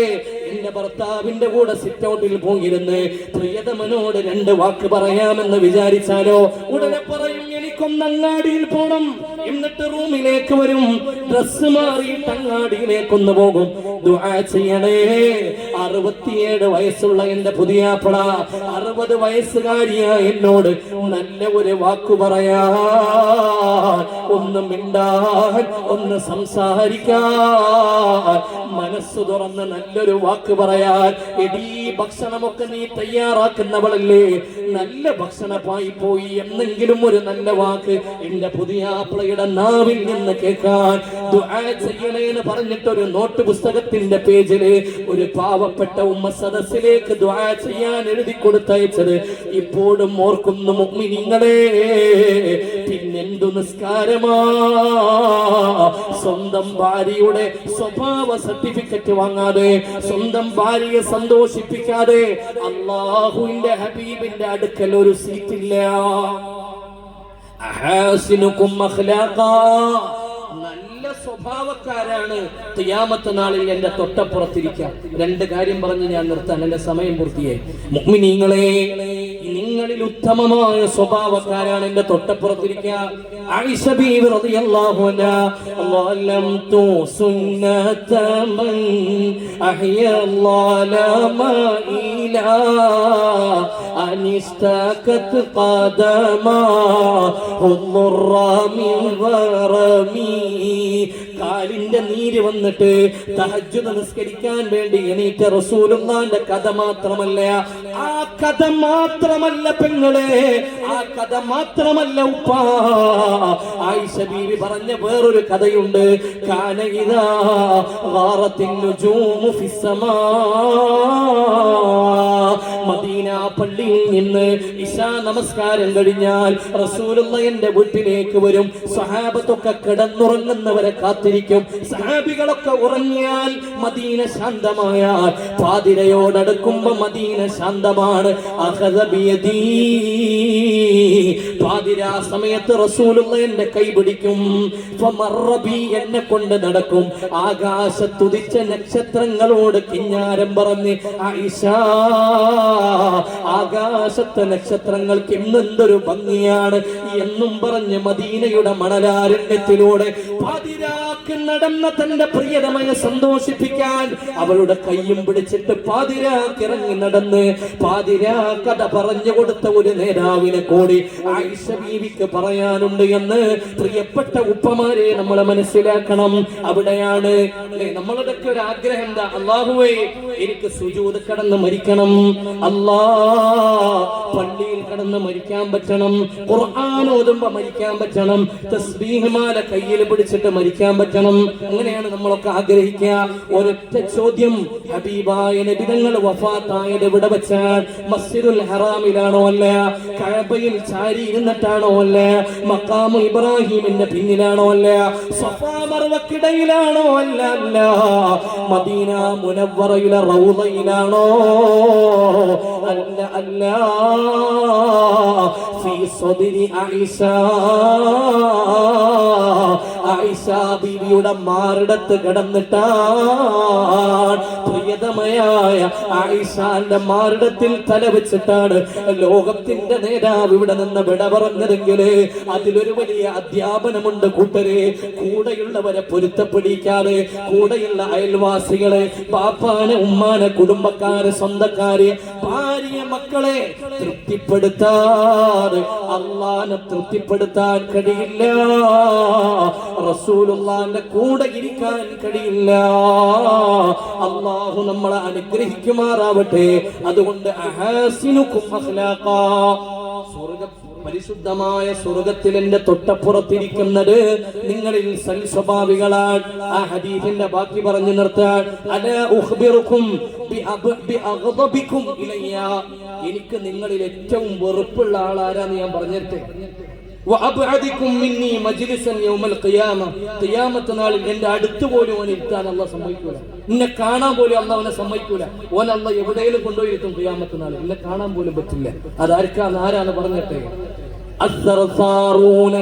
എന്റെ ഭർത്താവിന്റെ കൂടെ സിറ്റ് ഔട്ടിൽ പോയിരുന്ന് പ്രിയതമനോട് 2 വാക്ക് പറയാമെന്ന് വിചാരിച്ചാലോ ഉടനെ പറയും, എനിക്കൊന്ന് അങ്ങാടിയിൽ പോണം, എന്നിട്ട് റൂമിലേക്ക് വരും, ഡ്രസ് മാറിയിട്ട് അങ്ങാടിയിലേക്കൊന്ന് പോകും. ദുആ ചെയ്യണേ, 67 വയസ്സുള്ള എന്റെ പുതിയാപ്പള 60 വയസ്സുകാരിയായ എന്നോട് നല്ല ഒരു വാക്കു പറയാ, ഒന്ന് മിണ്ടാൻ, ഒന്ന് സംസാരിക്കാൻ, മനസ്സ് തുറന്ന് നല്ലൊരു വാക്ക് പറയാൻ. എടീ, ഭക്ഷണമൊക്കെ നീ തയ്യാറാക്കുന്നവളല്ലേ, നല്ല ഭക്ഷണമായി പോയി എന്നെങ്കിലും ഒരു നല്ല വാക്ക് എന്റെ പുതിയാപ്പളയുടെ നാവിൽ നിന്ന് കേൾക്കാൻ. ദുആ ചെയ്യണേന്ന് പറഞ്ഞിട്ടൊരു നോട്ട് പുസ്തകത്തിന്റെ പേജില് ഒരു പാവപ്പെട്ട ഉമ്മ സദസ്സിലേക്ക് ദുആ ചെയ്യാൻ എഴുതി കൊടുത്തയച്ചത് ഇപ്പോഴും ഓർക്കുന്നു മുഅ്മിനീങ്ങളെ. പിന്നെന്തു നിസ്കാരമാ, സ്വന്തം ഭാര്യയുടെ സ്വഭാവ സർട്ടിഫിക്കറ്റ് വാങ്ങാതെ, സ്വന്തം ഭാര്യയെ സന്തോഷിപ്പിക്കാതെ അല്ലാഹുവിന്റെ ഹബീബിന്റെ അടുക്കൽ ഒരു സീറ്റില്ല. അഹാസിനുകും അഖ്ലാഖാ, നല്ല സ്വഭാവക്കാരാണ് ഖിയാമത്ത് നാളിൽ എന്റെ തൊട്ടപ്പുറത്തിരിക്കുക. 2 കാര്യം പറഞ്ഞ് ഞാൻ നിർത്താൻ, എന്റെ സമയം പൂർത്തിയായി. മുഅ്മിനീങ്ങളെ, നിങ്ങളിൽ ഉത്തമമായ സ്വഭാവക്കാരാണ് എന്റെ തൊട്ടപ്പുറത്തിരിക്കുക. ആയിഷ ബീവി റളിയല്ലാഹു അൻഹാ, വലംതു സുന്നതമൻ അഹ്യല്ലാഹു ഇലാ അനിസ്തകത് ഖദമാ ഹുർറാമിൻ വറമി. കാലിന്റെ നീര് വന്നിട്ട് തഹജ്ജുദ് നിസ്കരിക്കാൻ വേണ്ടി എണീറ്റ റസൂലുള്ളാഹിന്റെ കഥ മാത്രമല്ല, ആ കഥ മാത്രമല്ല പെങ്ങളെ, ആ കഥ മാത്രമല്ല ഉപ്പ, ആയിഷ ബീവി പറഞ്ഞ വേറൊരു കഥയുണ്ട്. കാന ഇദാ ഗാറത്തിൻ നുജൂമു ഫിസ്സമാ, മദീന പള്ളിയിൽ നിന്ന് ഇശാ നമസ്കാരം കഴിഞ്ഞാൽ റസൂലുള്ളാഹിന്റെ വീട്ടിലേക്ക് വരും. സ്വഹാബത്തൊക്കെ കിടന്നുറങ്ങുന്നവരെ കാത്തിരിക്കും. സഹാബികളൊക്കെ ഉറങ്ങിയാൽ മദീന ശാന്തമായാൽ, പാതിരയോടടുക്കുമ്പോ മദീന ശാന്തമാണ്. അഖദ ബിയദീ, പാതിരാ സമയത്ത് റസൂലുള്ളാഹിന്റെ കൈ പിടിക്കും. ഫമറ ബി, എന്നെ കൊണ്ട് നടക്കും. ആകാശത്തുദിച്ച നക്ഷത്രങ്ങളോട് കിഞ്ഞാരം പറഞ്ഞ്, ആയിഷ, ആകാശത്തെ നക്ഷത്രങ്ങൾക്ക് ഇന്നെന്തൊരു ഭംഗിയാണ് എന്നും പറഞ്ഞ് മദീനയുടെ മണലാരണ്യത്തിലൂടെ പാതിരാക്ക് നടന്ന തന്റെ പ്രിയതമയെ സന്തോഷിപ്പിക്കാൻ അവളുടെ കയ്യും പിടിച്ചിട്ട് പാതിരാക്ക് ഇറങ്ങി നടന്ന് പാതിരാ കഥ പറഞ്ഞു കൊടുത്ത ഒരു നേതാവിനെ കൂടി ആയിഷ ബീവിക്ക് പറയാനുണ്ട് എന്ന് പ്രിയപ്പെട്ട ഉപ്പമാരെ നമ്മൾ മനസ്സിലാക്കണം. അവിടെയാണ് നമ്മളുടെയൊക്കെ ഒരു ആഗ്രഹം എന്താ? അല്ലാഹുവേ, എനിക്ക് സുജൂദ് കടന്ന് മരിക്കണം, അല്ലാ പള്ളിയിൽ കടന്ന് മരിക്കാൻ പറ്റണം, ഖുർആൻ ഓതുമ്പോ മരിക്കാൻ പറ്റണം, തസ്ബീഹ് മാല കയ്യിൽ പിടിച്ചിട്ട് മരിക്കാൻ പറ്റണം. അങ്ങനെയാണ് നമ്മളൊക്കെ ആഗ്രഹിക്കുക. ഒരൊറ്റ ചോദ്യം, ഹബീബായ നബി തങ്ങൾ വഫാത്തായത് എവിടെ വെച്ചാൽ? മസ്ജിദുൽ ഹറാമിലാണോ അല്ല? കഅബയിൽ ചാരി ഇരുന്നിട്ടാണോ അല്ല? മഖാമു ഇബ്രാഹിമിന്റെ പിന്നിലാണോ അല്ല? സഫാ മർവക്കിടയിലാണോ അല്ല? അല്ല, മദീന മുനവ്വറയിലെ റൗളയിലാണോ? അല്ല, അല്ല, ഫീ സദരി ആയിഷ, ആയിഷ ബീവിയുടെ മാറിടത്ത് കിടന്നിട്ടാണ്, പ്രിയതമയായ ആയിഷാന്റെ മാറിടത്തിൽ തല വെച്ചിട്ടാണ് ലോകത്തിന്റെ നേതാവ് ഇവിടെ നിന്ന് വിട പറഞ്ഞതെങ്കിൽ അതിലൊരു വലിയ അധ്യാപനമുണ്ട് കൂട്ടരെ. കൂടെയുള്ളവരെ പൊരുത്തപ്പെടിക്കാതെ, കൂടെയുള്ള അയൽവാസികളെ, പാപ്പാനെ, ഉമ്മാനെ, കുടുംബക്കാരെ, സ്വന്തക്കാരെ, ഭാര്യ, മക്കളെ തൃപ്തിപ്പെടുത്താതെ അള്ളാനെ തൃപ്തിപ്പെടുത്താൻ കഴിയില്ല. റസൂലുള്ളാഹിന്റെ കൂടെ ഇരിക്കാൻ കഴിയില്ല. അല്ലാഹു നമ്മളെ അനുഗ്രഹിക്കുമാറാവട്ടെ. അതുകൊണ്ട് അഹാസിനുകും അഖ്ലാഖാ, പരിശുദ്ധമായ സ്വർഗത്തിൽ എന്റെ തൊട്ടപ്പുറത്തിരിക്കുന്നത് നിങ്ങളിൽ സൽസ്വഭാവികളാണ്. ആ ഹദീസിന്റെ ബാക്കി പറഞ്ഞു നിർത്താൻ, അലാ ഉഖ്ബിറുകും ബിഅഗ്ദബികും ഇലയ്യ, എനിക്ക് നിങ്ങളിൽ ഏറ്റവും വെറുപ്പുള്ള ആളാരാന്ന് ഞാൻ പറഞ്ഞിട്ട്, വഅബ്അദികും മിന്നി മജ്ലിസൻ യൗമൽ ഖിയാമ, ഖിയാമത്ത് നാളിൽ എന്റെ അടുത്ത് പോലും ഓൻ ഇരുത്താൻ അല്ലാഹു സമ്മതിക്കൂല. എന്നെ കാണാൻ പോലും അല്ലാഹു അവനെ സമ്മതിക്കൂല. ഓൻ അല്ലാഹു എവിടെയെങ്കിലും കൊണ്ടുപോയി ഇരുത്തും ഖിയാമത്ത് നാളിൽ. എന്നെ കാണാൻ പോലും പറ്റില്ല. അതാർക്കാണ്, ആരാണ് പറഞ്ഞിട്ട്? അസ്സർസാറൂന,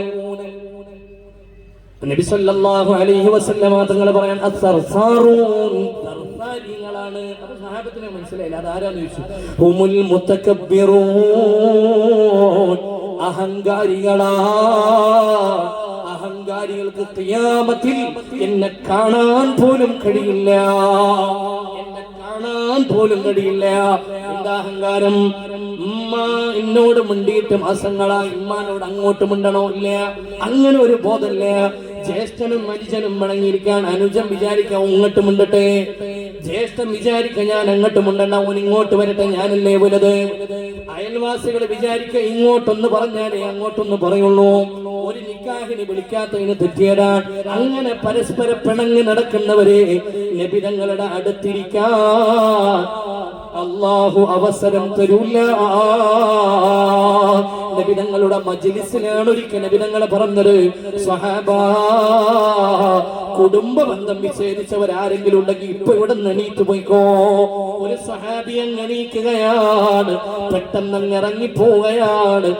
നബി സല്ലല്ലാഹു അലൈഹി വസല്ലമ തങ്ങൾ പറയാൻ അസ്സർസാറൂൻ, സർസാരികളാണ്. അപ്പോൾ സഹാബത്തിനെ മനസ്സിലായില്ല അതാരാന്ന് ചോദിച്ചു. ഹുമുൽ മുതകബ്ബിറൂൻ, അഹങ്കാരികളാ. അഹങ്കാരികൾക്ക് ഖിയാമത്തിൽ എന്നെ കാണാൻ പോലും കഴിയില്ല, എന്നെ കാണാൻ പോലും കഴിയില്ല. എന്താ അഹങ്കാരം? ഉമ്മ എന്നോട് മിണ്ടിയിട്ട് മാസങ്ങളായി ഉമ്മാനോട് അങ്ങോട്ട് മിണ്ടണോ? ഇല്ല, അങ്ങനെ ഒരു ബോധമില്ല. ജ്യേഷ്ഠനും അനുജനും മടങ്ങിയിരിക്കാൻ അനുജൻ വിചാരിക്കാം ഇങ്ങോട്ട് മിണ്ടട്ടെ, ജ്യേഷ്ഠൻ വിചാരിക്ക ഞാൻ അങ്ങോട്ട് മിണ്ടണ്ട, ഓൻ ഇങ്ങോട്ട് വരട്ടെ, ഞാനല്ലേ വലുത്. അയൽവാസികൾ വിചാരിക്ക ഇങ്ങോട്ടൊന്ന് പറഞ്ഞാലേ അങ്ങോട്ടൊന്ന് പറയുള്ളൂ. ഒരു നിക്കാഹിന് വിളിക്കാത്തതിന് തെറ്റിയതാണ്. അങ്ങനെ പരസ്പര പിണങ്ങി നടക്കുന്നവരെ നബി തങ്ങളുടെ അടുത്തിരിക്കാൻ അല്ലാഹു അവസരം തരൂല. നബി തങ്ങളുടെ മജ്ലിസിലാണ് ഒരിക്കൽ നബി തങ്ങളെ പറഞ്ഞത്, സ്വഹാബാ, കുടുംബ ബന്ധം വിച്ഛേദിച്ചവരാരെങ്കിലും ഉണ്ടെങ്കിൽ ഇപ്പൊ ഇവിടെ എണീറ്റ് പോയിക്കോ. ഒരു സ്വഹാബി അങ്ങ് എണീക്കുകയാണ്, പെട്ടെന്ന് അങ്ങ് ഇറങ്ങിപ്പോവുകയാണ്.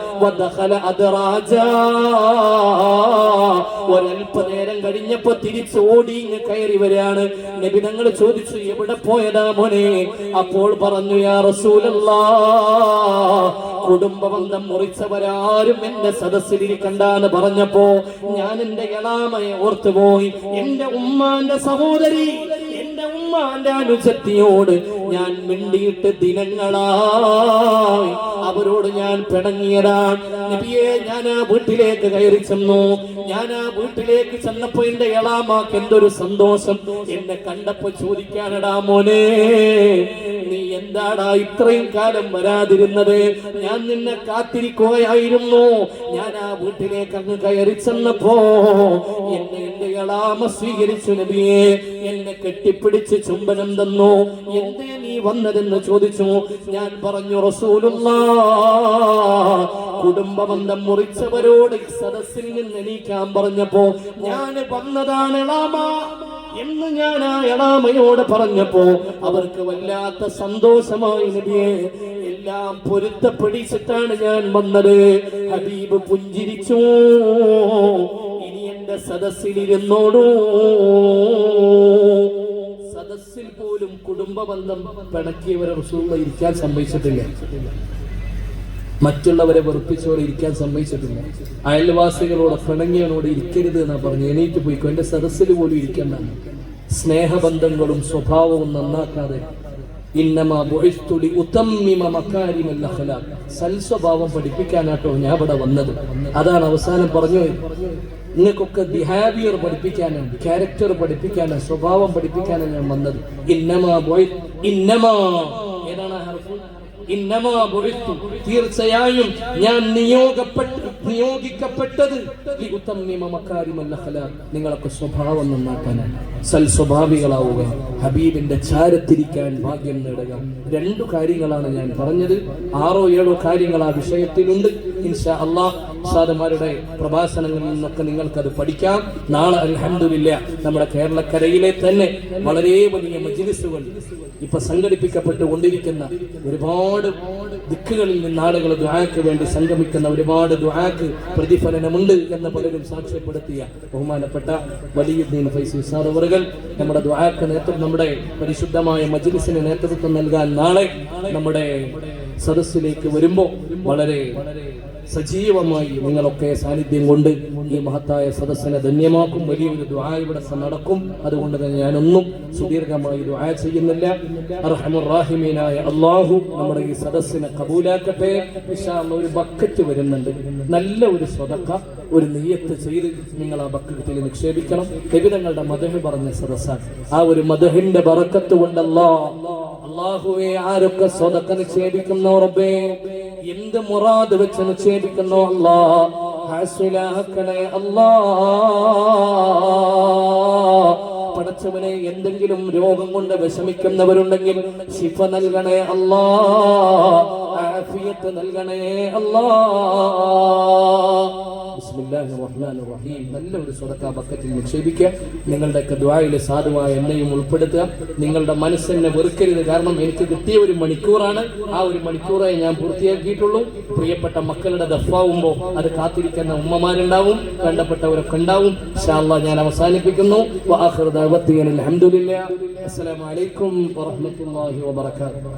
ഒരൽപ്പനേരം കഴിഞ്ഞപ്പോ തിരിച്ചോടി ഇങ്ങ് കയറി വരികയാണ്. നബി തങ്ങൾ ചോദിച്ചു, എവിടെ പോയതാ മോനെ? അപ്പോൾ പറഞ്ഞു, യാ റസൂലല്ലാഹ്, കുടുംബ ബന്ധം മുറിച്ചവരാരും എന്റെ സദസ്സിലിരിക്കണ്ടെന്ന് പറഞ്ഞപ്പോ ഞാൻ എന്റെ എളാമയെ ഓർത്തുപോയി. എന്റെ ഉമ്മാന്റെ സഹോദരി, എന്റെ ഉമ്മാന്റെ അനുജത്തിയോട് ഞാൻ മിണ്ടിയിട്ട് ദിനങ്ങളായി, അവരോട് ഞാൻ പിണങ്ങിയതാണ്. നബിയെ, ഞാൻ ആ വീട്ടിലേക്ക് കയറി ചെന്നു. ഞാൻ ആ വീട്ടിലേക്ക് ചെന്നപ്പോ എന്റെ എളാമാക്ക് എന്തൊരു സന്തോഷം. എന്നെ കണ്ടപ്പോ ചോദിക്കാനടാ, മോനെ നീ എന്താടാ ഇത്രയും കാലം വരാതിരുന്നത്? ഞാൻ നിന്നെ കാത്തിരിക്കുകയായിരുന്നു. ഞാൻ ആ വീട്ടിലേക്ക് അങ്ങ് കയറി ചെന്നപ്പോ എന്നെ എന്റെ എളാമ സ്വീകരിച്ചു. നബിയെ, എന്നെ കെട്ടിപ്പിടിച്ച് ചുംബനം തന്നു. എന്തേ നീ വന്നതെന്ന് ചോദിച്ചു. ഞാൻ പറഞ്ഞു, റസൂലുള്ളാഹ് കുടുംബ ബന്ധം മുറിച്ചവരോട് സദസ്സിൽ നിന്ന് എണീക്കാൻ പറഞ്ഞപ്പോ ഞാൻ വന്നതാണ് എളാമ എന്ന് ഞാൻ ആ എളാമയോട് പറഞ്ഞപ്പോ അവർക്ക് വല്ലാത്ത സന്തോഷമായി. നബിയെ, എല്ലാം പൊരുത്തപ്പെടിച്ചിട്ടാണ് ഞാൻ വന്നത്. ഹബീബ് പുഞ്ചിരിച്ചു, ഇനി എന്റെ സദസ്സിലിരുന്നോടൂ. സദസ്സിൽ പോലും കുടുംബ ബന്ധം പിണക്കിയവരെ റസൂലുള്ളാഹി ഇരിക്കാൻ സമ്മതിച്ചിട്ടില്ല. മറ്റുള്ളവരെ വെറുപ്പിച്ചോടെ ഇരിക്കാൻ സമ്മതിച്ചിട്ടില്ല. അയൽവാസികളോട് പിണങ്ങിയവനോട് ഇരിക്കരുത് എന്നാ പറഞ്ഞു. എണീറ്റ് പോയിക്കോ, എന്റെ സദസ്സിൽ പോലും ഇരിക്കണ്ട. സ്നേഹബന്ധങ്ങളും സ്വഭാവവും നന്നാക്കാതെ സൽസ്വഭാവം പഠിപ്പിക്കാനാട്ടോ ഞാൻ ഇവിടെ വന്നത്. അതാണ് അവസാനം പറഞ്ഞു. നിങ്ങൾക്കൊക്കെ ബിഹേവിയർ പഠിപ്പിക്കാനാണ്, ക്യാരക്ടർ പഠിപ്പിക്കാനാണ്, സ്വഭാവം പഠിപ്പിക്കാനാണ് ഞാൻ വന്നത്. തീർച്ചയായും ഞാൻ നിയോഗിക്കപ്പെട്ടത് നിങ്ങളൊക്കെ സ്വഭാവം നന്നാക്കാനാണ്. സൽസ്വഭാവികളാവുക, ഹബീബിന്റെ ചാരത്തിരിക്കാൻ ഭാഗ്യം നേടുക. 2 കാര്യങ്ങളാണ് ഞാൻ പറഞ്ഞത്. 6 or 7 കാര്യങ്ങൾ ആ വിഷയത്തിലുണ്ട്. ഇൻഷാ അല്ലാഹ് ഉസ്താദുമാരുടെ പ്രഭാഷണങ്ങളിൽ നിന്നൊക്കെ നിങ്ങൾക്കത് പഠിക്കാം. നാളെ അൽഹംദുലില്ലാഹ് നമ്മുടെ കേരളക്കരയിലെ തന്നെ വളരെ വലിയ മജ്ലിസുകൾ ഇപ്പൊ സംഘടിപ്പിക്കപ്പെട്ടു കൊണ്ടിരിക്കുന്ന, ഒരുപാട് ദിക്കുകളിൽ നിന്ന് ആളുകൾ ദുആക്ക് വേണ്ടി സംഗമിക്കുന്ന, ഒരുപാട് ദുആക്ക് പ്രതിഫലനമുണ്ട് എന്ന് പലരും സാക്ഷ്യപ്പെടുത്തിയ ബഹുമാനപ്പെട്ട വലിയുദ്ദീൻ ഫൈസി ഉസ്താദ് അവറുകൾ നമ്മുടെ ദുആക്ക് നമ്മുടെ പരിശുദ്ധമായ മജ്ലിസിന് നേതൃത്വം നൽകാൻ നാളെ നമ്മുടെ സദസ്സിലേക്ക് വരുമ്പോൾ വളരെ സജീവമായി നിങ്ങളൊക്കെ സാന്നിധ്യം കൊണ്ട് ഈ മഹത്തായ സദസ്സിനെ ധന്യമാക്കും. വലിയൊരു ദുആ ഇവിടെ നടക്കും. അതുകൊണ്ട് തന്നെ ഞാനൊന്നും സുദീർഘമായി ദുആ ചെയ്യുന്നില്ല. അർഹമുർ റഹീമീനായ അല്ലാഹു നമ്മുടെ ഈ സദസ്സിനെ കബൂലാക്കട്ടെ. ഇൻഷാ അല്ലാഹ് ഒരു ബക്കറ്റ് വരുന്നുണ്ട്. നല്ല ഒരു സ്വതക്ക, ഒരു നിയ്യത്ത് ചെയ്ത് നിങ്ങൾ ആ ബക്കറ്റിൽ നിക്ഷേപിക്കണം. നബിതങ്ങളുടെ മദഹ് പറഞ്ഞ സദസ്സാണ്. ആ ഒരു മദഹിന്റെ ബറക്കത്ത് കൊണ്ട് അല്ലാഹുവേ, ആരൊക്കെ സ്വതക്ക നിക്ഷേപിക്കുന്നോ റബ്ബേ, എന്ത് മുറാദ് വെച്ച് നിക്ഷേപിക്കുന്നോ അല്ലാഹ് ഹാസിലാക്കണേ അല്ലാഹ്. പടച്ചവനെ, എന്തെങ്കിലും രോഗം കൊണ്ട് വിഷമിക്കുന്നവരുണ്ടെങ്കിൽ ശിഫ നൽകണേ അല്ലാഹ്, ആഫിയത്ത് നൽകണേ അല്ലാഹ്. ബിസ്മില്ലാഹിർ റഹ്മാനിർ റഹീം. നല്ല ഒരു സ്വതക്ക ബക്കറ്റിൽ നിക്ഷേപിക്കുക. നിങ്ങളുടെയൊക്കെ ദുആയിലെ സാധുവായ എന്നെയും ഉൾപ്പെടുത്തുക. നിങ്ങളുടെ മനസ്സിനെ വെറുക്കരുത്. കാരണം എനിക്ക് കിട്ടിയ 1 മണിക്കൂറാണ്. ആ 1 മണിക്കൂറേ ഞാൻ പൂർത്തിയാക്കിയിട്ടുള്ളൂ. പ്രിയപ്പെട്ട മക്കളുടെ ദഫാവുമ്പോൾ അത് കാത്തിരിക്കുന്ന ഉമ്മമാരുണ്ടാവും, വേണ്ടപ്പെട്ടവരൊക്കെ ഉണ്ടാവും. ഇൻഷാ അല്ലാഹ് ഞാൻ അവസാനിപ്പിക്കുന്നു. വആഖിറു ദഅവതി അൽഹംദുലില്ലാഹ്. അസ്സലാമു അലൈക്കും വറഹ്മത്തുള്ളാഹി വബറകാതുഹു.